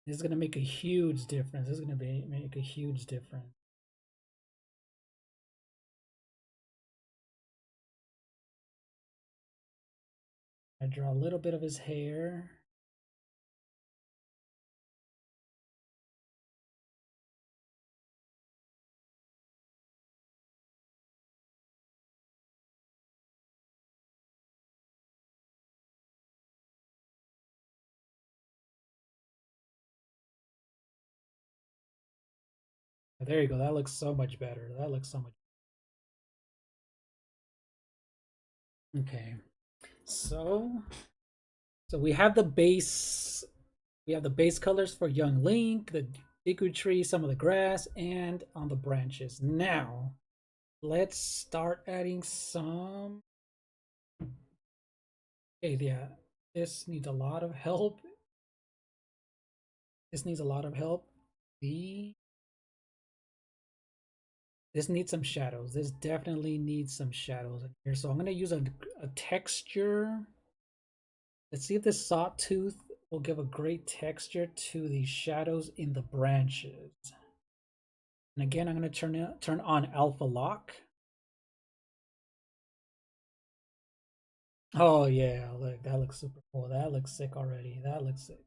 This is going to make a huge difference. This is going to make a huge difference. I draw a little bit of his hair. There you go. That looks so much better. That looks so much. Okay. So we have the base. We have the base colors for young Link, the Deku tree, some of the grass, and on the branches. Now, let's start adding some. Okay, yeah, this needs a lot of help. This needs a lot of help. The This needs some shadows. This definitely needs some shadows in here. So I'm gonna use a texture. Let's see if this sawtooth will give a great texture to the shadows in the branches. And again, I'm gonna turn on alpha lock. Oh yeah, look, that looks super cool. That looks sick already. That looks sick.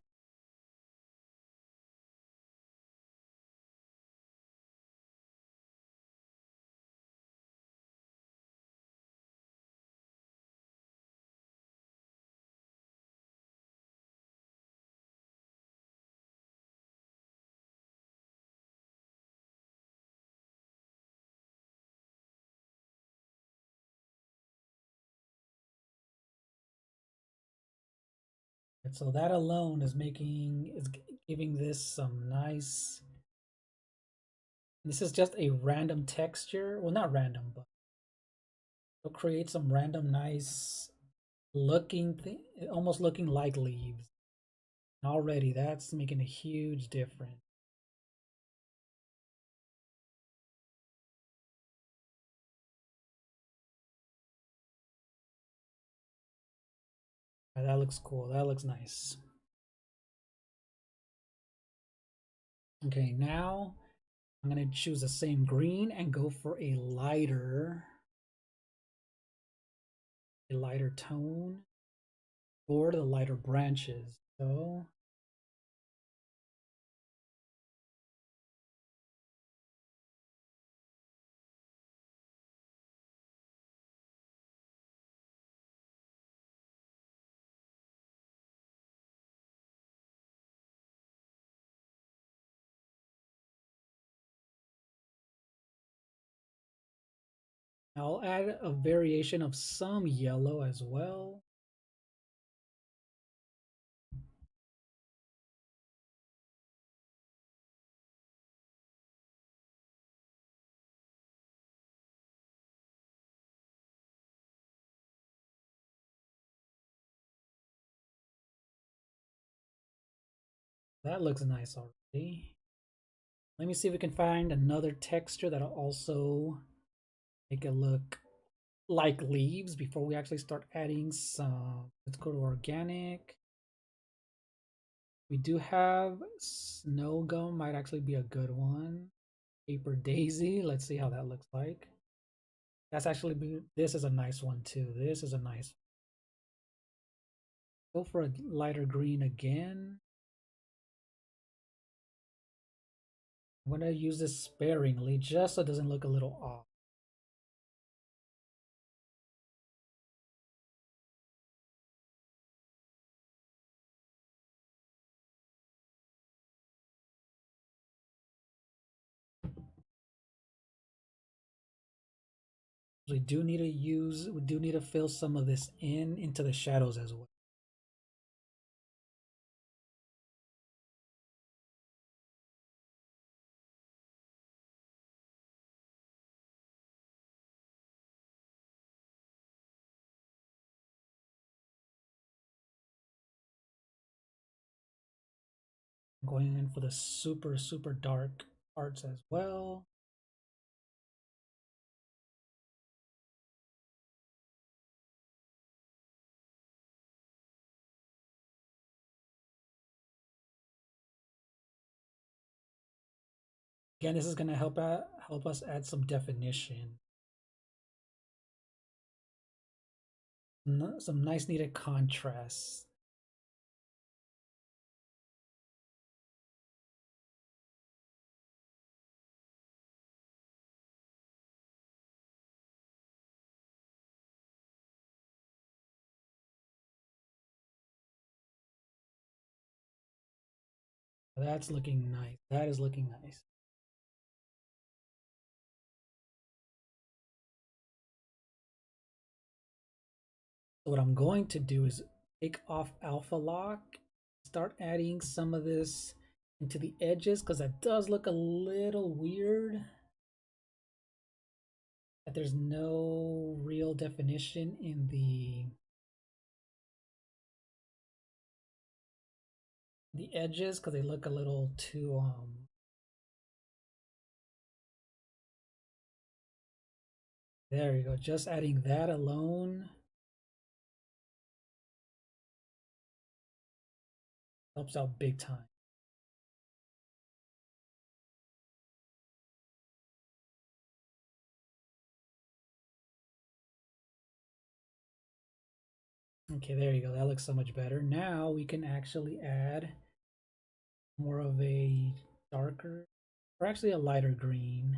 And so that alone is giving this some nice. This is just a random texture. Well, not random, but it'll create some random nice looking thing, almost looking like leaves. Already, that's making a huge difference. That looks cool. That looks nice. Okay, now I'm gonna choose the same green and go for a lighter tone for the lighter branches. So I'll add a variation of some yellow as well. That looks nice already. Let me see if we can find another texture that'll also make it look like leaves before we actually start adding some. Let's go to organic. We do have snow gum, might actually be a good one. Paper daisy, let's see how that looks like. This is a nice one too. This is a nice. Go for a lighter green again. I'm gonna use this sparingly just so it doesn't look a little off. We do need to fill some of this into the shadows as well. I'm going in for the super dark parts as well. Again, this is gonna help us add some definition. Some nice needed contrast. That's looking nice. That is looking nice. So what I'm going to do is take off alpha lock, start adding some of this into the edges because that does look a little weird. That there's no real definition in the edges because they look a little too there you go, just adding that alone helps out big time. Okay, there you go, that looks so much better. Now we can actually add more of a darker, or actually a lighter green.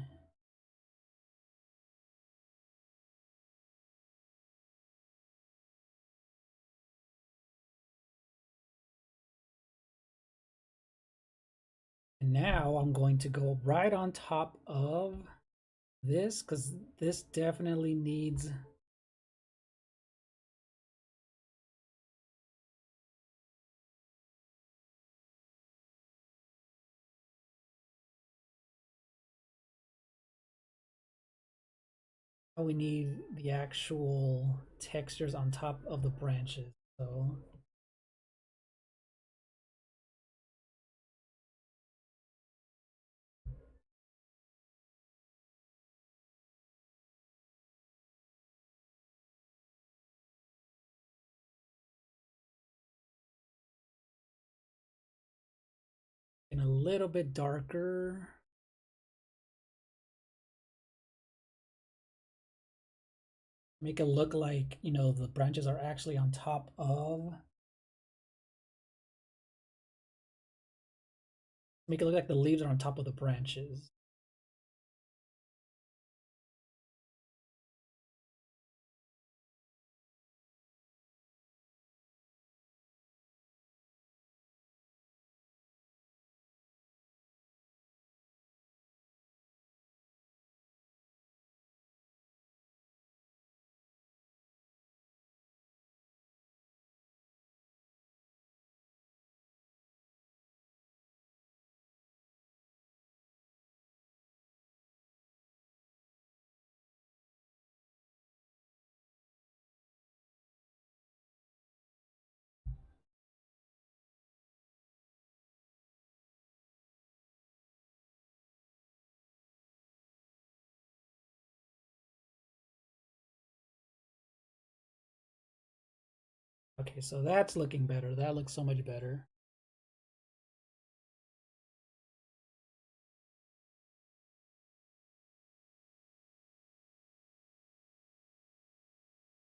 And now I'm going to go right on top of this because this definitely needs we need the actual textures on top of the branches. So and a little bit darker. Make it look like, you know, the branches are actually on top of. Make it look like the leaves are on top of the branches. Okay, so that's looking better. That looks so much better.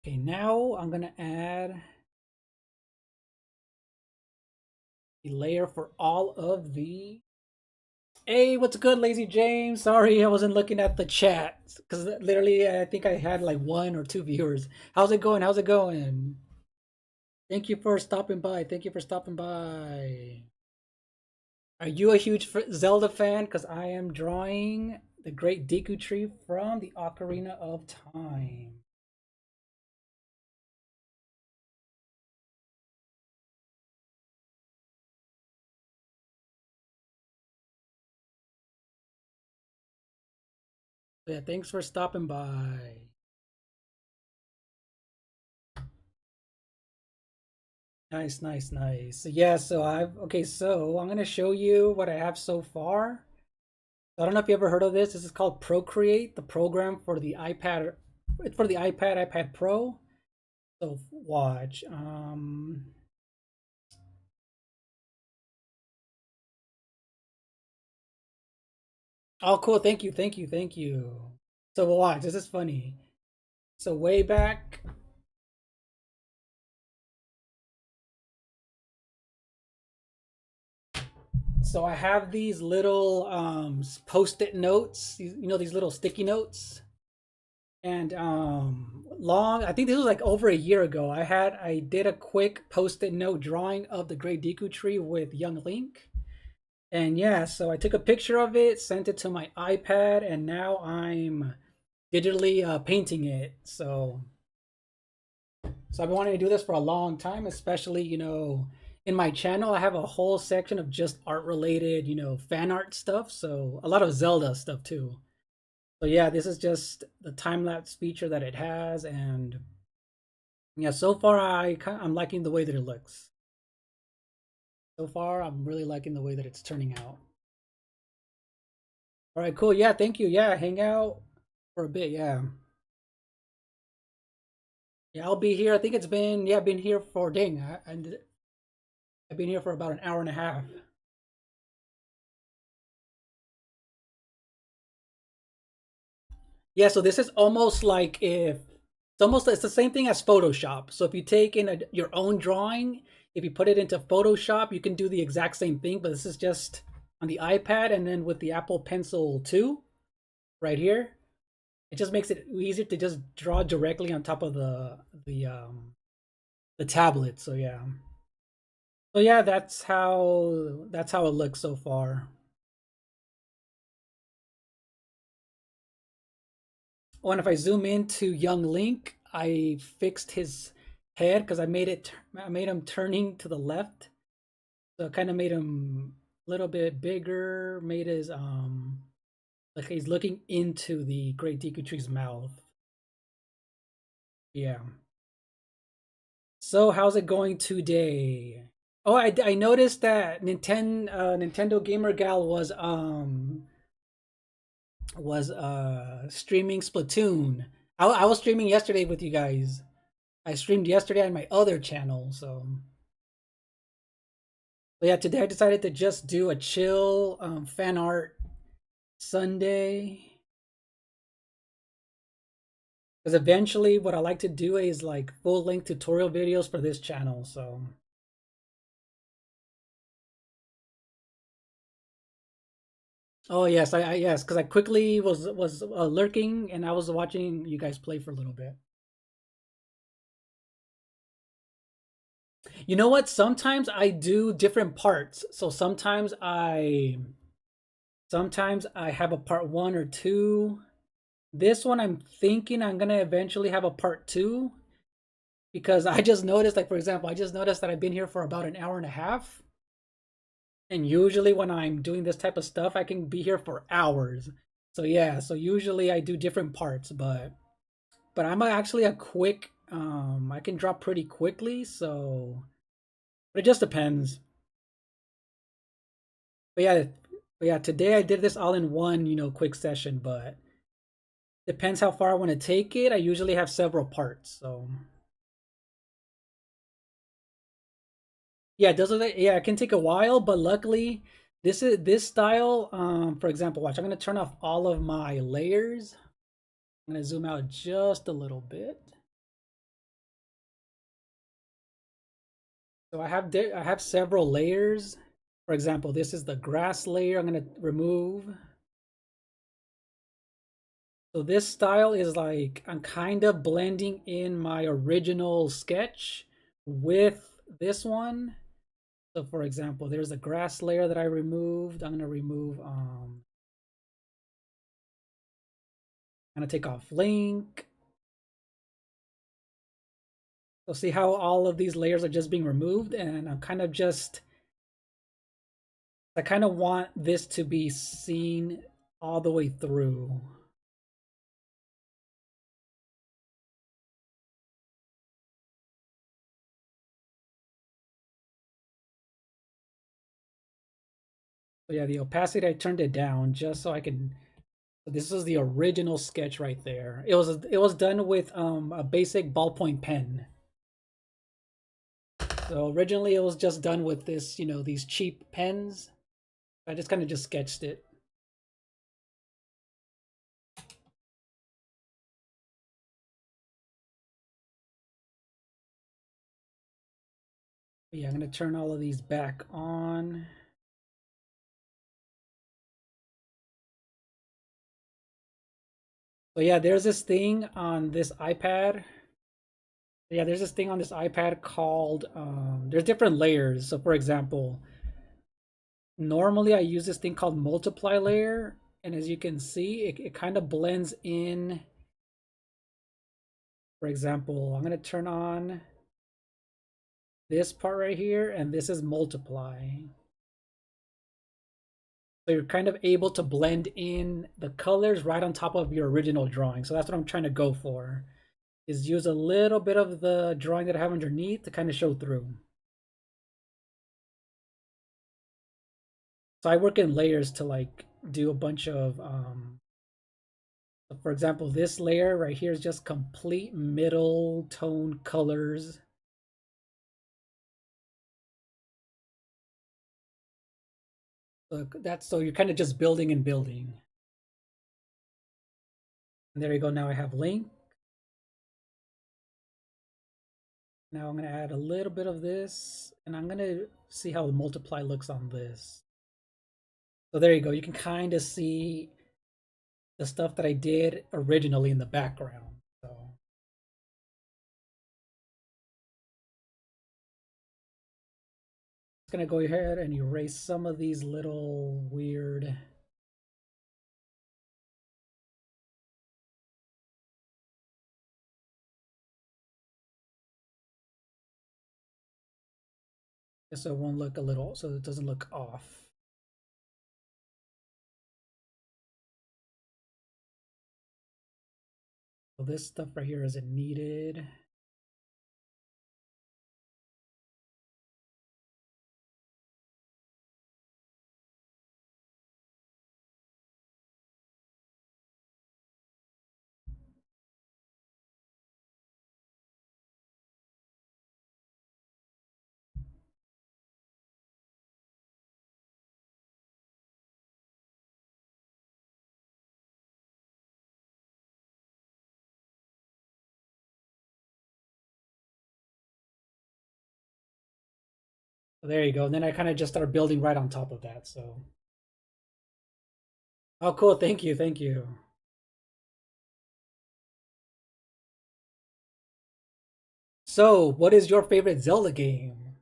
Okay, now I'm gonna add a layer for all of the. Hey, what's good, Lazy James? Sorry, I wasn't looking at the chat because literally I think I had like 1 or 2 viewers. How's it going? How's it going? Thank you for stopping by. Thank you for stopping by. Are you a huge Zelda fan? Because I am drawing the Great Deku Tree from the Ocarina of Time. So yeah, thanks for stopping by. Nice, nice, nice. Yeah, so so I'm gonna show you what I have so far. I don't know if you ever heard of this. This is called Procreate, the program for the iPad. It's for the iPad Pro. So watch. Oh, cool. Thank you, thank you, thank you. So watch. This is funny. So way back, so I have these little post-it notes. You know, these little sticky notes. And long, I think this was like over a year ago. I did a quick post-it note drawing of the Great Deku Tree with young Link. And yeah, so I took a picture of it, sent it to my iPad, and now I'm digitally painting it. So So I've been wanting to do this for a long time, especially, in my channel, I have a whole section of just art related, fan art stuff. So a lot of Zelda stuff too. So yeah, this is just the time lapse feature that it has. And yeah, so far I'm liking the way that it looks. So far, I'm really liking the way that it's turning out. All right, cool. Yeah, thank you. Yeah, hang out for a bit. Yeah. Yeah, I'll be here. I think it's been, yeah, I've been here for, dang, I've been here for about an hour and a half. Yeah, so this is almost like if it's the same thing as Photoshop. So if you take in your own drawing, if you put it into Photoshop, you can do the exact same thing, but this is just on the iPad and then with the Apple Pencil 2 right here. It just makes it easier to just draw directly on top of the tablet. So yeah. So yeah, that's how it looks so far. Oh, and if I zoom into young Link, I fixed his head because I made him turning to the left. So I kind of made him a little bit bigger, made his like he's looking into the Great Deku Tree's mouth. Yeah. So how's it going today? Oh, I noticed that Nintendo Gamer Gal was streaming Splatoon. I was streaming yesterday with you guys. I streamed yesterday on my other channel, so but yeah, today I decided to just do a chill fan art Sunday. Because eventually what I like to do is like full length tutorial videos for this channel, so oh yes, I yes, because I quickly was lurking and I was watching you guys play for a little bit. You know what? Sometimes I do different parts. So sometimes I have a part one or two. This one I'm thinking I'm gonna eventually have a part two because I just noticed, like for example, I just noticed that I've been here for about an hour and a half. And usually when I'm doing this type of stuff, I can be here for hours. So yeah, so usually I do different parts, but I'm actually a quick I can drop pretty quickly, so but it just depends. But yeah, today I did this all in one, quick session, but depends how far I want to take it. I usually have several parts, so yeah, yeah, it can take a while, but luckily this style. For example, watch. I'm gonna turn off all of my layers. I'm gonna zoom out just a little bit. So I have several layers. For example, this is the grass layer. I'm gonna remove. So this style is like I'm kind of blending in my original sketch with this one. So for example, there's a grass layer that I removed. I'm gonna take off Link. So see how all of these layers are just being removed, and I'm kind of just I kind of want this to be seen all the way through. So yeah, the opacity I turned it down just so I can. So this is the original sketch right there. It was done with a basic ballpoint pen. So originally it was just done with this, these cheap pens. I just kind of just sketched it. But yeah, I'm gonna turn all of these back on. So yeah, there's this thing on this iPad. Yeah, there's this thing on this iPad called there's different layers. So for example, normally I use this thing called multiply layer, and as you can see, it kind of blends in For example, I'm going to turn on this part right here, and this is multiply. So you're kind of able to blend in the colors right on top of your original drawing. So that's what I'm trying to go for, is use a little bit of the drawing that I have underneath to kind of show through. So I work in layers to like do a bunch of, for example, this layer right here is just complete middle tone colors. So you're kind of just building and building. And there you go. Now I have Link. Now I'm going to add a little bit of this, and I'm going to see how the multiply looks on this. So there you go. You can kind of see the stuff that I did originally in the background. So I'm just going to go ahead and erase some of these little weird just so it won't look a little, so it doesn't look off. So this stuff right here isn't needed. So there you go. And then I kind of just start building right on top of that. So, oh, cool. Thank you. Thank you. So, what is your favorite Zelda game?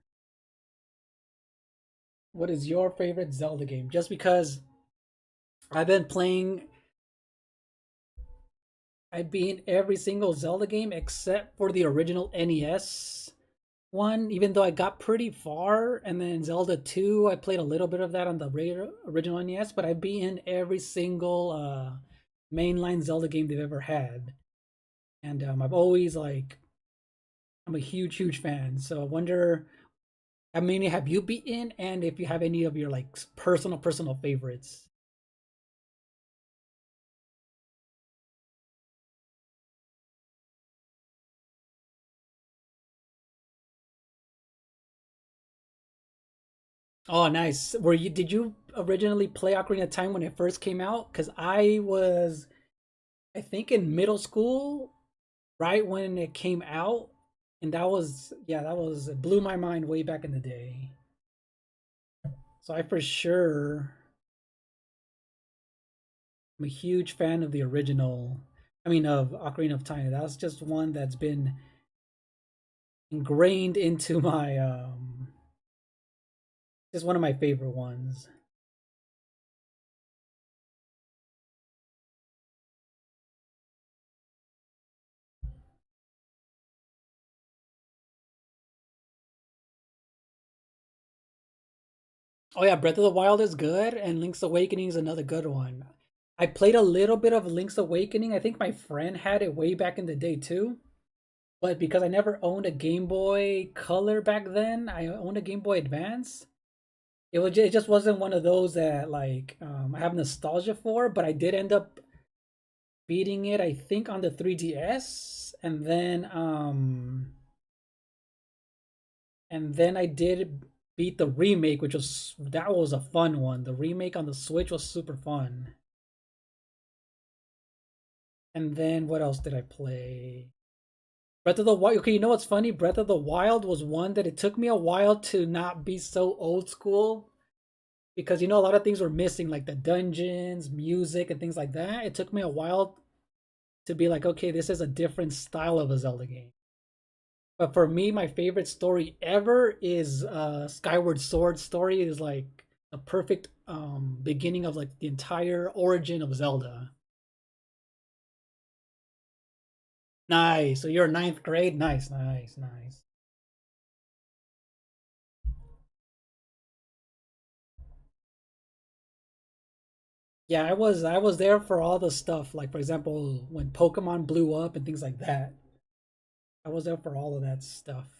What is your favorite Zelda game? Just because I've been playing, I've been every single Zelda game except for the original NES one, even though I got pretty far. And then Zelda 2, I played a little bit of that on the original NES, but I've been every single mainline Zelda game they've ever had. And I've always like, I'm a huge fan. So I wonder how many have you beaten, and if you have any of your like personal favorites. Oh, nice. Were you did you originally play Ocarina of Time when it first came out? Because I was, I think, in middle school, right when it came out, and that was, yeah, that was, it blew my mind way back in the day. So I for sure am a huge fan of the original. I mean, of Ocarina of Time. That's just one that's been ingrained into my just one of my favorite ones. Oh yeah, Breath of the Wild is good, and Link's Awakening is another good one. I played a little bit of Link's Awakening. I think my friend had it way back in the day too. But because I never owned a Game Boy Color back then, I owned a Game Boy Advance. It just wasn't one of those that like I have nostalgia for. But I did end up beating it, I think, on the 3DS, and then I did beat the remake, which was, that was a fun one. The remake on the Switch was super fun. And then what else did I play? Breath of the Wild. Okay, you know what's funny? Breath of the Wild was one that it took me a while to not be so old school, because a lot of things were missing, like the dungeons, music, and things like that. It took me a while to be like, okay, this is a different style of a Zelda game. But for me, my favorite story ever is Skyward Sword story. Is like a perfect beginning of like the entire origin of Zelda. Nice. So you're ninth grade. Nice, nice, nice. Yeah, I was there for all the stuff. Like for example, when Pokemon blew up and things like that. I was there for all of that stuff.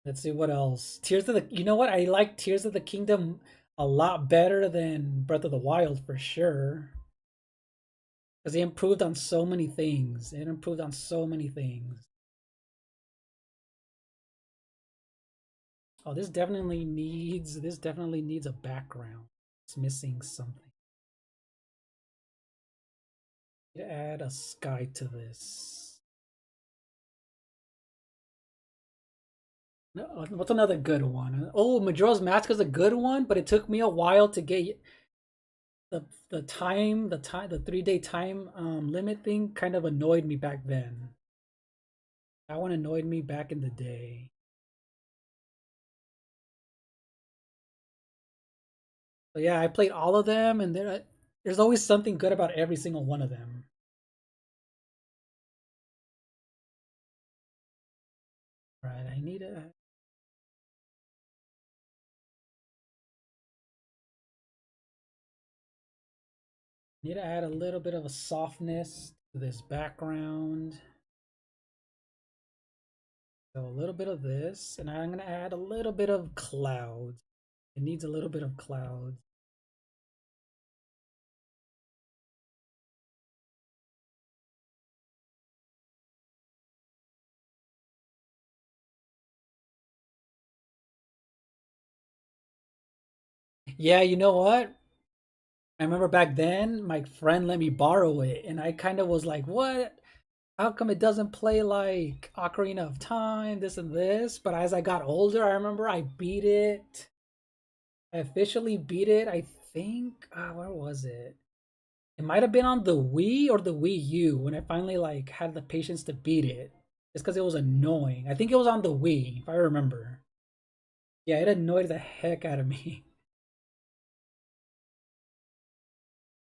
Let's see what else. Tears of the You know what? I like Tears of the Kingdom a lot better than Breath of the Wild for sure. Because it improved on so many things. It improved on so many things. Oh, this definitely needs a background. It's missing something. Add a sky to this. What's another good one? Oh, Majora's Mask is a good one, but it took me a while to get the 3 day time limit thing kind of annoyed me back then. That one annoyed me back in the day. So yeah, I played all of them, and there's always something good about every single one of them. Right, I need to add a little bit of a softness to this background. So a little bit of this, and I'm gonna add a little bit of clouds. It needs a little bit of clouds. Yeah, you know what? I remember back then, my friend let me borrow it, and I kind of was like, "What? How come it doesn't play like Ocarina of Time, this and this?" But as I got older, I remember I beat it. I officially beat it. I think, where was it? It might have been on the Wii or the Wii U when I finally like had the patience to beat it. Just because it was annoying. I think it was on the Wii, if I remember. Yeah, it annoyed the heck out of me.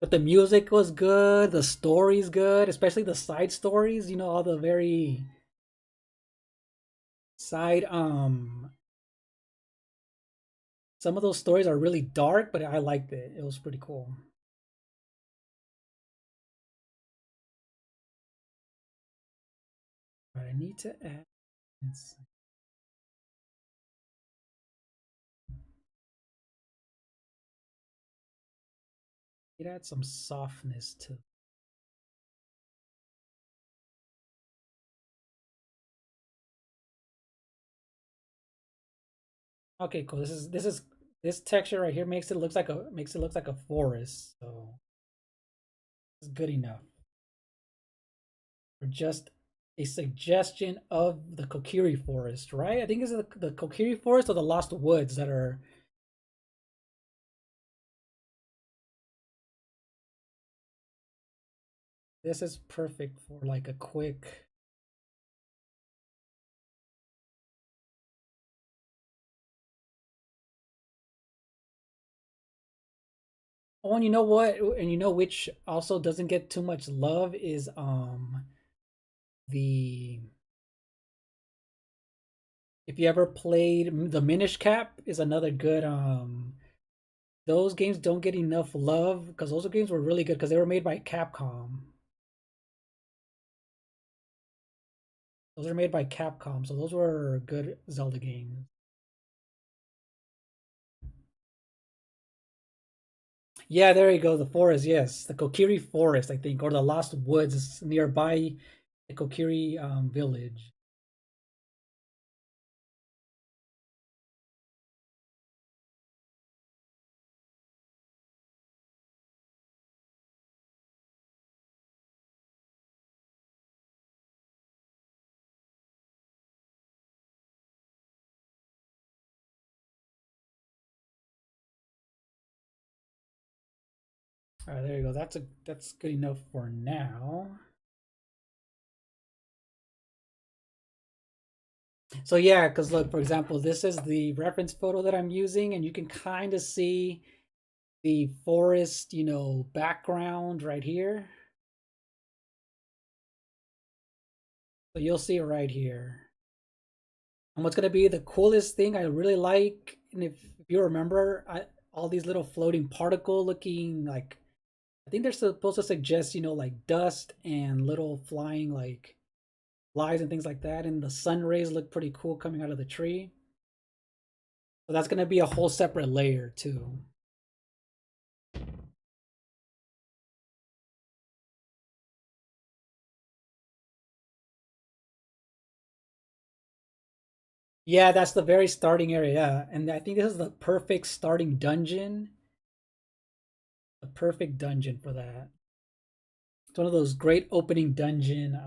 But the music was good, the story's good, especially the side stories, all the very side some of those stories are really dark, but I liked it. It was pretty cool. Right, I need to add some softness to. Okay, cool. This texture right here makes it look like a forest. So it's good enough. Or just a suggestion of the Kokiri forest, right? I think it's the Kokiri forest or the Lost Woods that are. This is perfect for like a quick. Oh, and you know what? And you know which also doesn't get too much love is the if you ever played the Minish Cap is another good those games don't get enough love because those games were really good because they were made by Capcom. Those are made by Capcom, so those were good Zelda games. Yeah, there you go. The forest, yes, the Kokiri Forest, I think, or the Lost Woods nearby the Kokiri village. All right, there you go. That's good enough for now. So yeah, because look, for example, this is the reference photo that I'm using, and you can kind of see the forest, background right here. So you'll see it right here. And what's gonna be the coolest thing I really like, and if you remember, all these little floating particle looking like, I think they're supposed to suggest, like dust and little flying like flies and things like that. And the sun rays look pretty cool coming out of the tree. So that's gonna be a whole separate layer too. Yeah, that's the very starting area. Yeah. And I think this is the perfect starting dungeon. The perfect dungeon for that. It's one of those great opening dungeon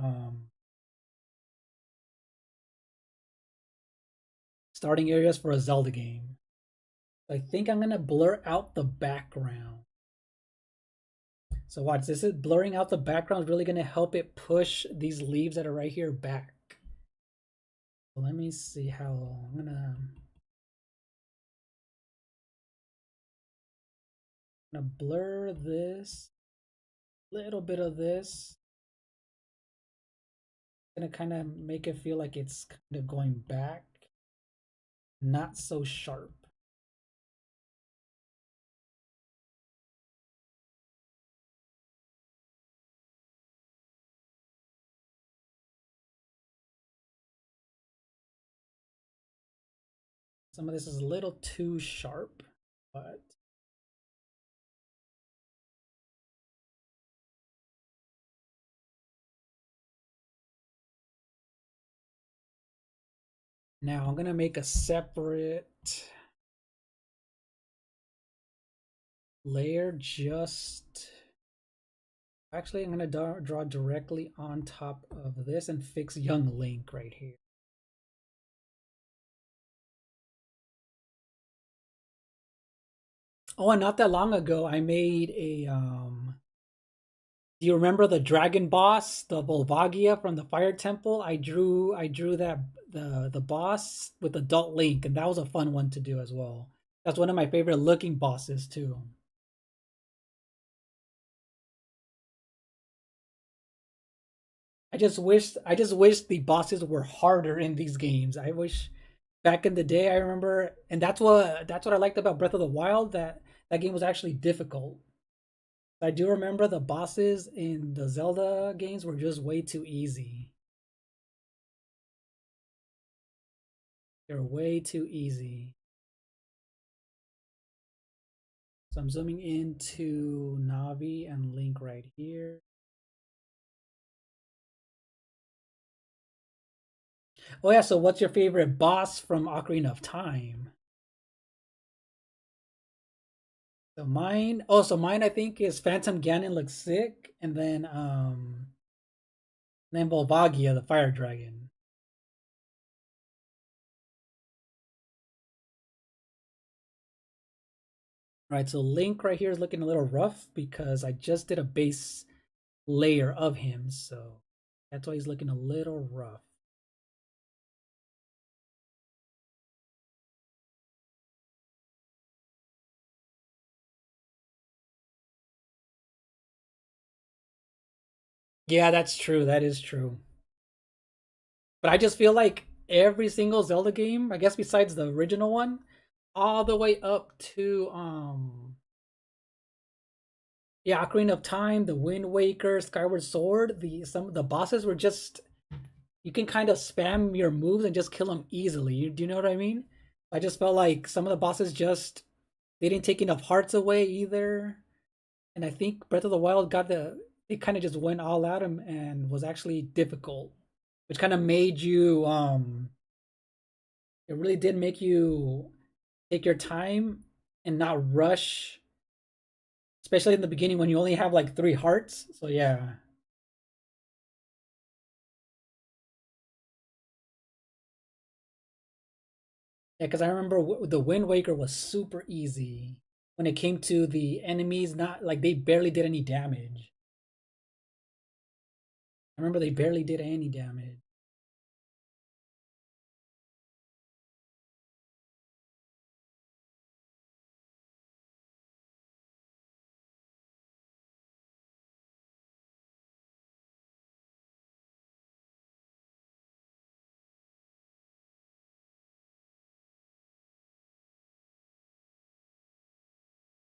starting areas for a Zelda game. I think I'm gonna blur out the background. So watch, this is blurring out the background is really gonna help it push these leaves that are right here back. So let me see how I'm gonna blur this, little bit of this. Gonna kind of make it feel like it's kind of going back, not so sharp. Some of this is a little too sharp, but now I'm gonna make a separate layer. Just actually, I'm gonna draw directly on top of this and fix young Link right here. Oh, and not that long ago, I made a do you remember the dragon boss, the Volvagia from the Fire Temple? I drew that the boss with adult Link, and that was a fun one to do as well. That's one of my favorite looking bosses too. I just wish the bosses were harder in these games. I wish back in the day I remember, and that's what I liked about Breath of the Wild, that game was actually difficult. I do remember the bosses in the Zelda games were just way too easy. They're way too easy. So I'm zooming into Navi and Link right here. Oh yeah, so what's your favorite boss from Ocarina of Time? So mine I think is Phantom Ganon looks sick, and then Volvagia, the fire dragon. Right, so Link right here is looking a little rough because I just did a base layer of him, so that's why he's looking a little rough. Yeah, that's true. That is true. But I just feel like every single Zelda game, I guess besides the original one, all the way up to yeah, Ocarina of Time, the Wind Waker, Skyward Sword, the bosses were just, you can kind of spam your moves and just kill them easily. Do you know what I mean? I just felt like some of the bosses just, they didn't take enough hearts away either. And I think Breath of the Wild got it kind of just went all out and was actually difficult, which kind of made you it really did make you take your time and not rush, especially in the beginning when you only have like 3 hearts. So yeah. Yeah, because I remember the Wind Waker was super easy. when it came to the enemies, not like they barely did any damage. I remember they barely did any damage.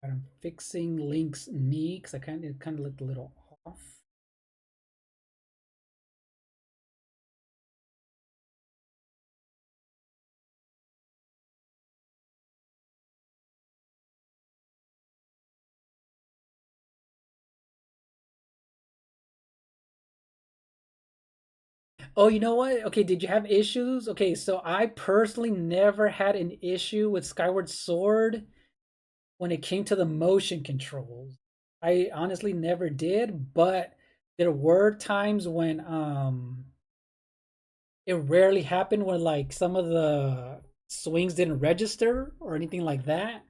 I'm fixing Link's knee because it kind of looked a little off. Oh, you know what? Okay, did you have issues? Okay, so I personally never had an issue with Skyward Sword when it came to the motion controls. I honestly never did, but there were times when it rarely happened when like some of the swings didn't register or anything like that.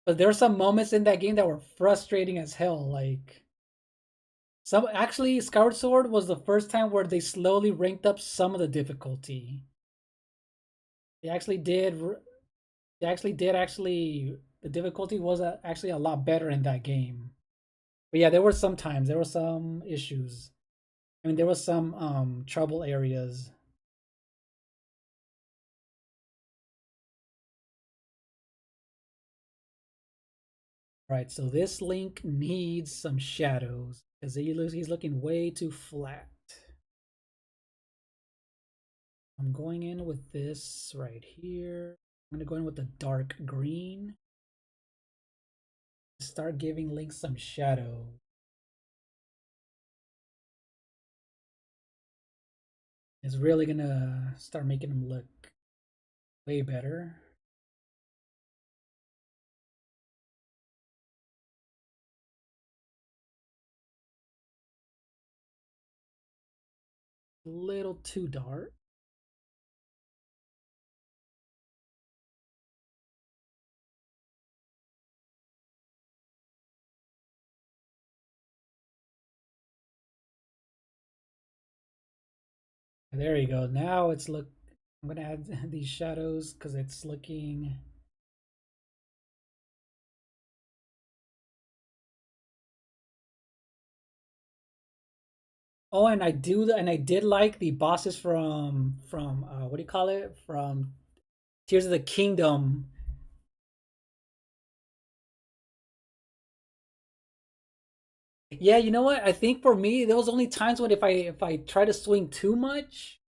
But there were some moments in that game that were frustrating as hell. Like some actually Skyward Sword was the first time where they slowly ranked up some of the difficulty. They actually did they actually did actually the difficulty was actually a lot better in that game. But yeah, there were some issues. I mean, there was some trouble areas. Right, so this Link needs some shadows because he's looking way too flat. I'm going in with this right here. I'm gonna go in with the dark green. Start giving Link some shadow. It's really gonna start making him look way better. A little too dark. There you go. Now it's look. I'm gonna add these shadows because it's looking. Oh, and I did like the bosses from what do you call it? From Tears of the Kingdom. Yeah, you know what? I think for me, there was only times when if I try to swing too much,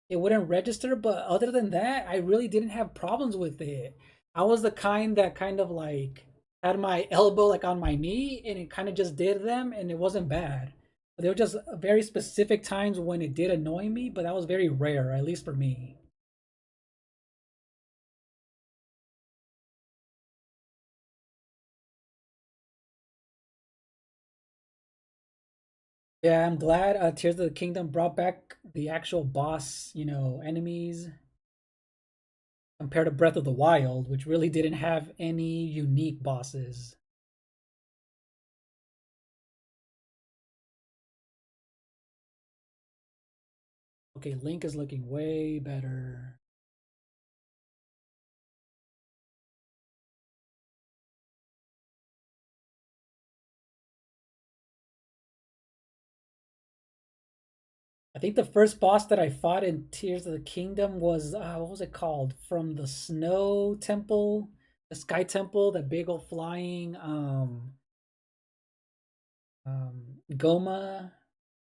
it wouldn't register. But other than that, I really didn't have problems with it. I was the kind that kind of like had my elbow like on my knee, and it kind of just did them, and it wasn't bad. There were just very specific times when it did annoy me, but that was very rare, at least for me. Yeah, I'm glad Tears of the Kingdom brought back the actual boss, enemies compared to Breath of the Wild, which really didn't have any unique bosses. Okay, Link is looking way better. I think the first boss that I fought in Tears of the Kingdom was what was it called? From the Snow Temple, the Sky Temple, that big old flying Goma.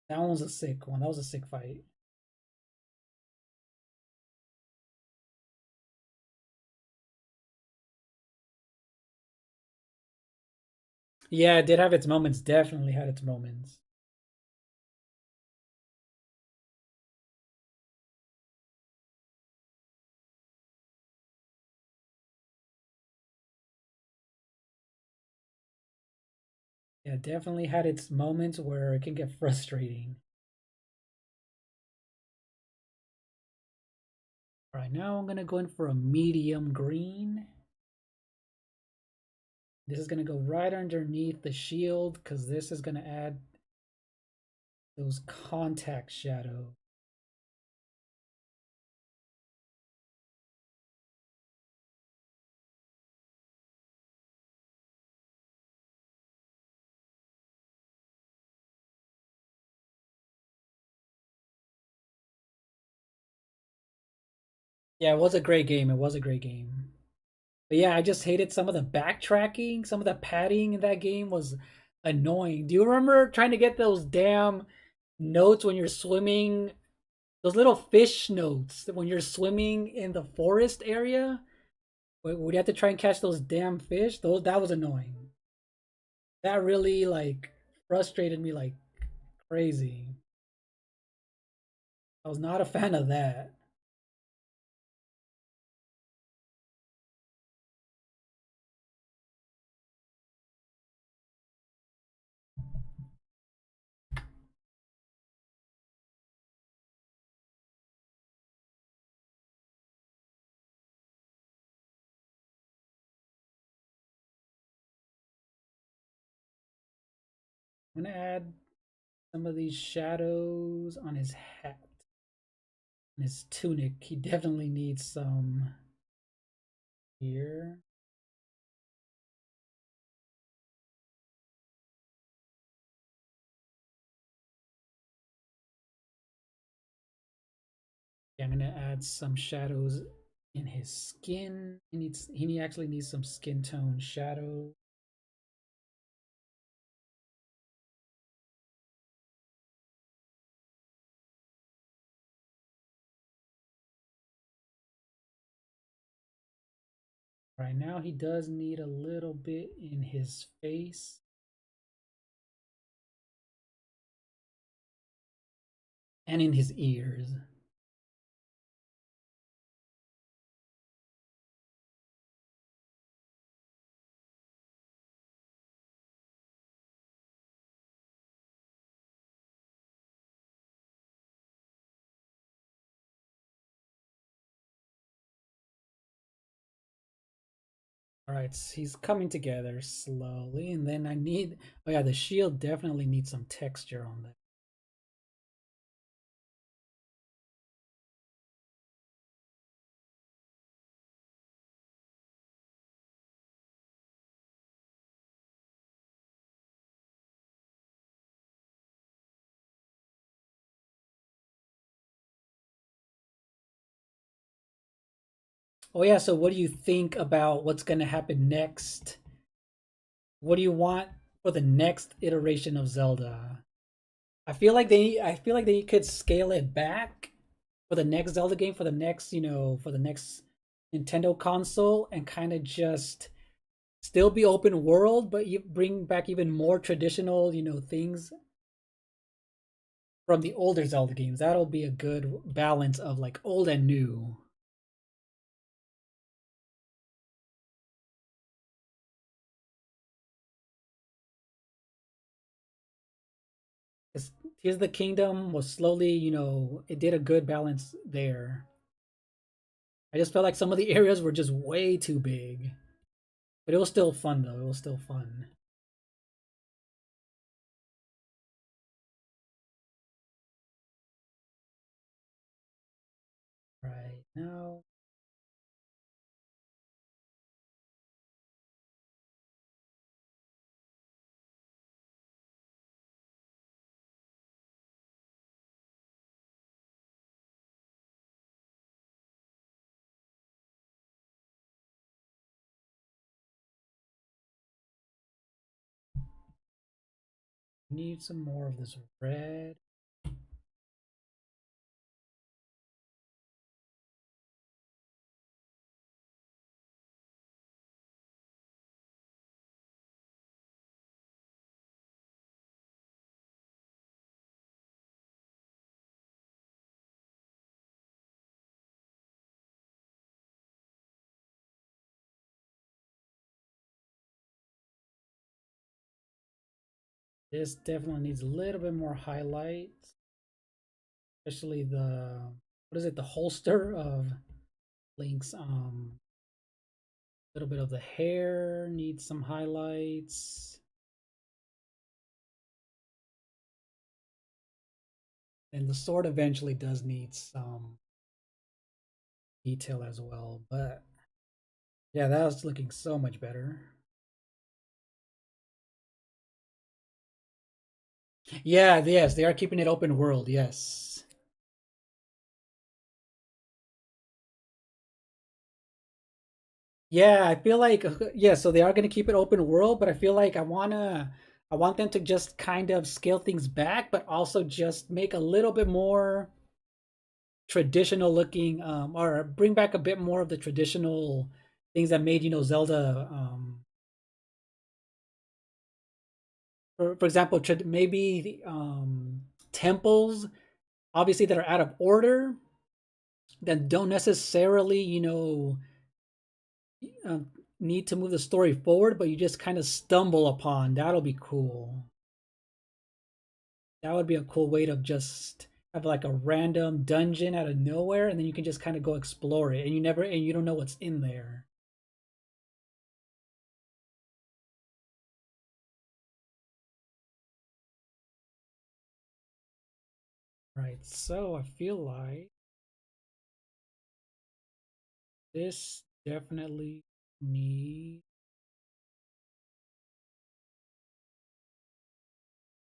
That one was a sick one. That was a sick fight. Yeah, it did have its moments. Definitely had its moments. Yeah, definitely had its moments where it can get frustrating. All right, now I'm gonna go in for a medium green. This is gonna go right underneath the shield because this is gonna add those contact shadows. Yeah, it was a great game. It was a great game. But yeah, I just hated some of the backtracking, some of the padding in that game was annoying. Do you remember trying to get those damn notes when you're swimming? Those little fish notes when you're swimming in the forest area? Would you have to try and catch those damn fish? Those that was annoying. That really like frustrated me like crazy. I was not a fan of that. I'm gonna add some of these shadows on his hat, on his tunic. He definitely needs some here. Yeah, I'm gonna add some shadows in his skin. He actually needs some skin tone shadow. Right now he does need a little bit in his face. And in his ears. All right, so he's coming together slowly, and then I need. Oh yeah, the shield definitely needs some texture on that. Oh yeah, so what do you think about what's gonna happen next? What do you want for the next iteration of Zelda? I feel like they could scale it back for the next Zelda game, for the next, for the next Nintendo console, and kind of just still be open world, but you bring back even more traditional, things from the older Zelda games. That'll be a good balance of like old and new. 'Cause Tears of the Kingdom was slowly, it did a good balance there. I just felt like some of the areas were just way too big. But it was still fun though. It was still fun. Right now, we need some more of this red. This definitely needs a little bit more highlight, especially the what is it? The holster of Link's A little bit of the hair needs some highlights. And the sword eventually does need some detail as well. But yeah, that was looking so much better. Yeah, yes, they are keeping it open world, yes. Yeah, I feel like yeah, so they are gonna keep it open world, but I feel like I want them to just kind of scale things back, but also just make a little bit more traditional looking, or bring back a bit more of the traditional things that made, Zelda, for example, maybe temples, obviously, that are out of order, that don't necessarily, um, need to move the story forward, but you just kind of stumble upon. That'll be cool. That would be a cool way to just have like a random dungeon out of nowhere, and then you can just kind of go explore it, and you don't know what's in there. Right. So I feel like this definitely need.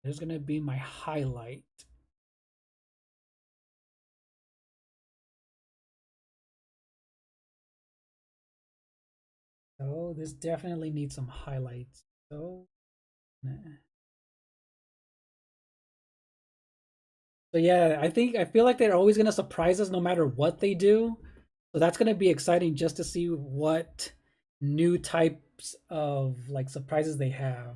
There's gonna be my highlight. So this definitely needs some highlights. So, so yeah, I feel like they're always gonna surprise us no matter what they do. So that's gonna be exciting just to see what new types of like surprises they have.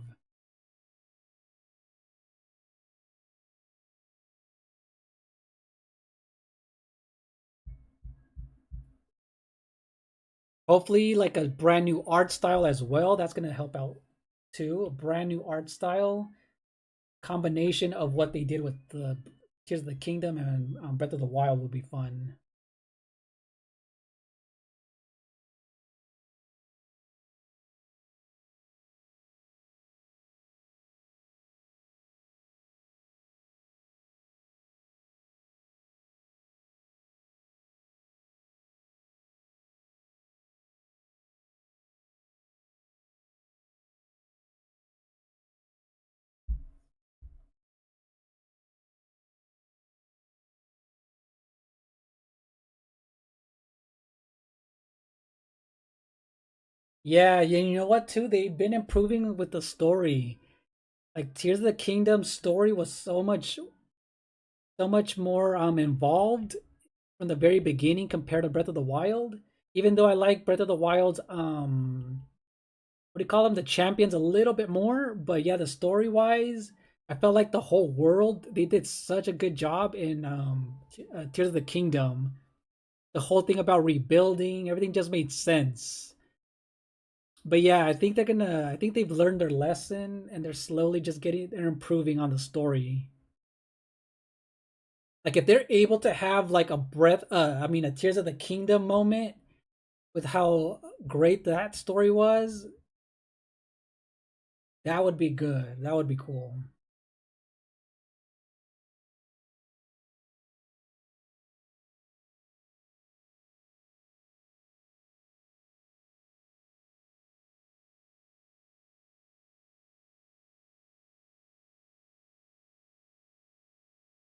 Hopefully, like a brand new art style as well. That's gonna help out too. A brand new art style combination of what they did with the Tears of the Kingdom and Breath of the Wild would be fun. Yeah, yeah, you know what too? They've been improving with the story. Like Tears of the Kingdom story was so much more involved from the very beginning compared to Breath of the Wild. Even though I like Breath of the Wild's what do you call them, the champions a little bit more, but yeah, the story wise, I felt like the whole world they did such a good job in Tears of the Kingdom. The whole thing about rebuilding, everything just made sense. But yeah, I think they've learned their lesson and they're slowly just they're improving on the story. Like if they're able to have like a a Tears of the Kingdom moment with how great that story was, that would be good. That would be cool.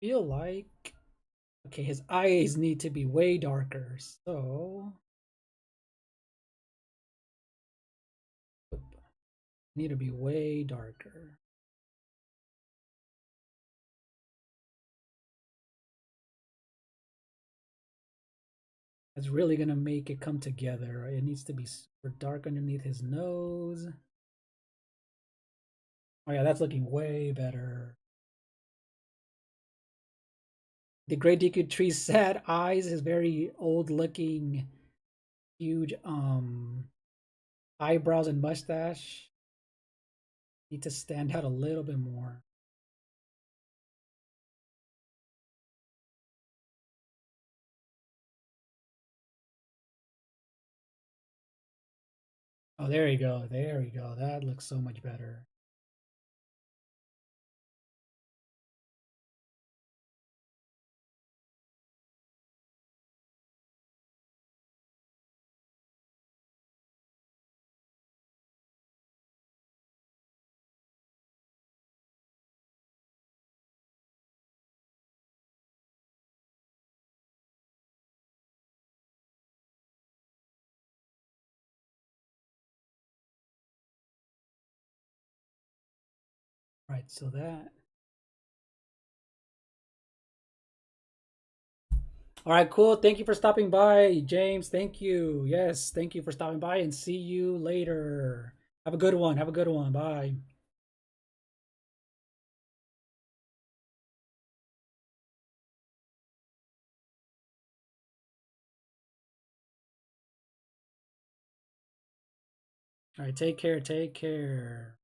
Feel like okay, his eyes need to be way darker. So need to be way darker. That's really gonna make it come together. Right? It needs to be super dark underneath his nose. Oh yeah, that's looking way better. The Great Deku Tree's sad eyes, his very old looking, huge eyebrows and mustache need to stand out a little bit more. Oh, there you go. There we go. That looks so much better. Right, so that. All right, cool. Thank you for stopping by, James. Thank you. Yes, thank you for stopping by and see you later. Have a good one. Have a good one. Bye. All right, take care. Take care.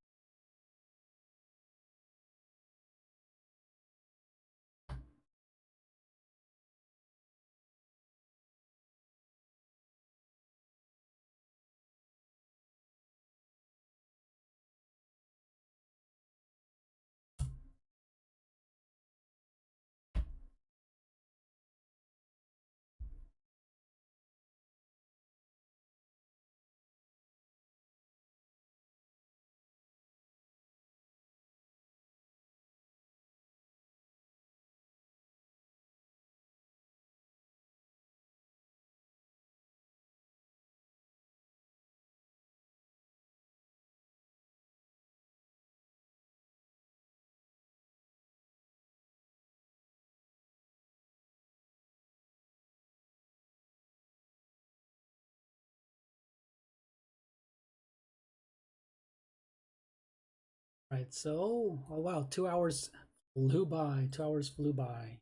All right, so, oh wow, 2 hours flew by. 2 hours flew by.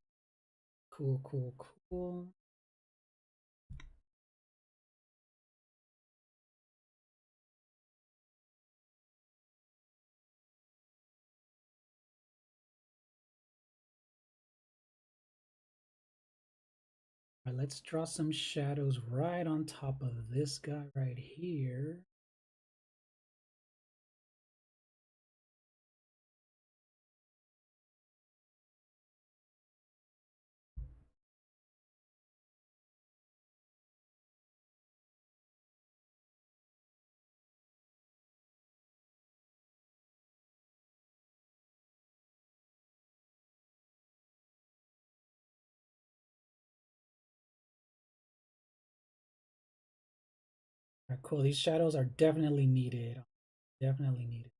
Cool, cool, cool. All right, let's draw some shadows right on top of this guy right here. All right, cool. These shadows are definitely needed. Definitely needed.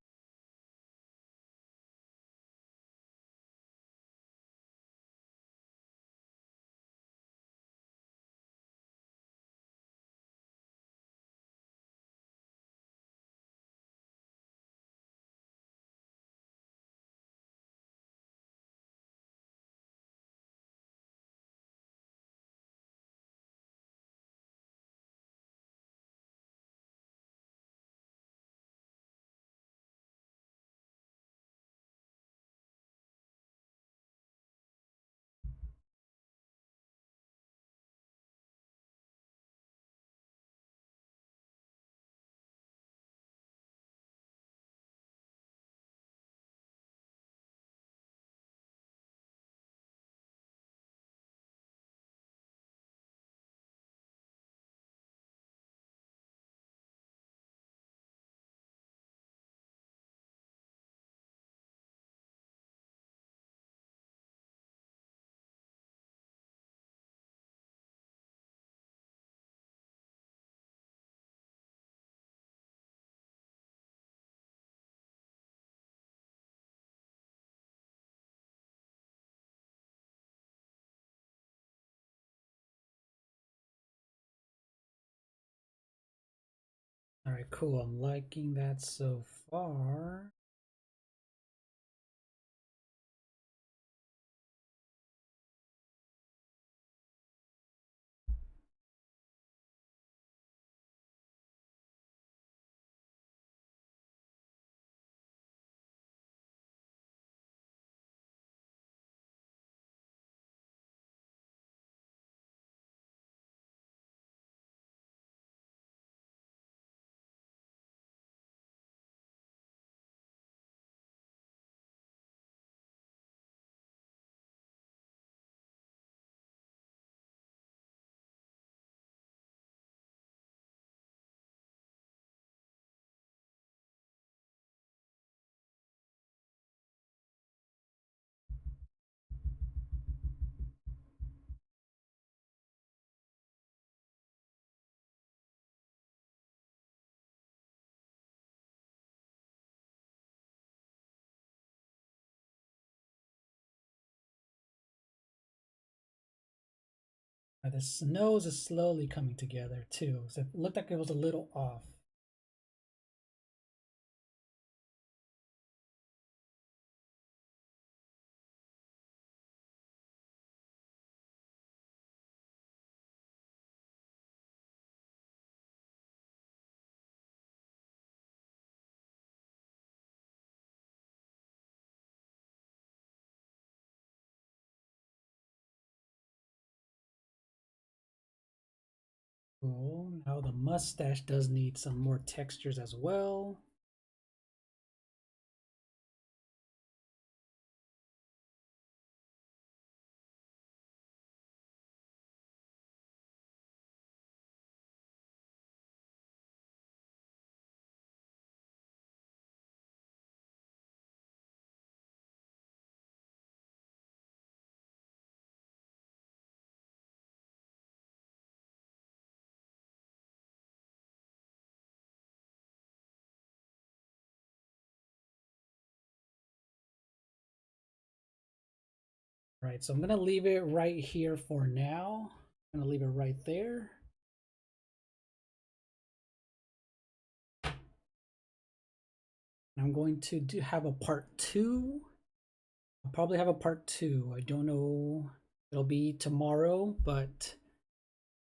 All right, cool. I'm liking that so far. The nose is slowly coming together too. So it looked like it was a little off. Cool. Now the mustache does need some more textures as well. Right, so I'm gonna leave it right here for now. I'm gonna leave it right there. I'm going to have a part 2. I'll probably have a part 2. I don't know. It'll be tomorrow, but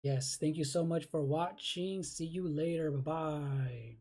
yes, thank you so much for watching. See you later. Bye-bye.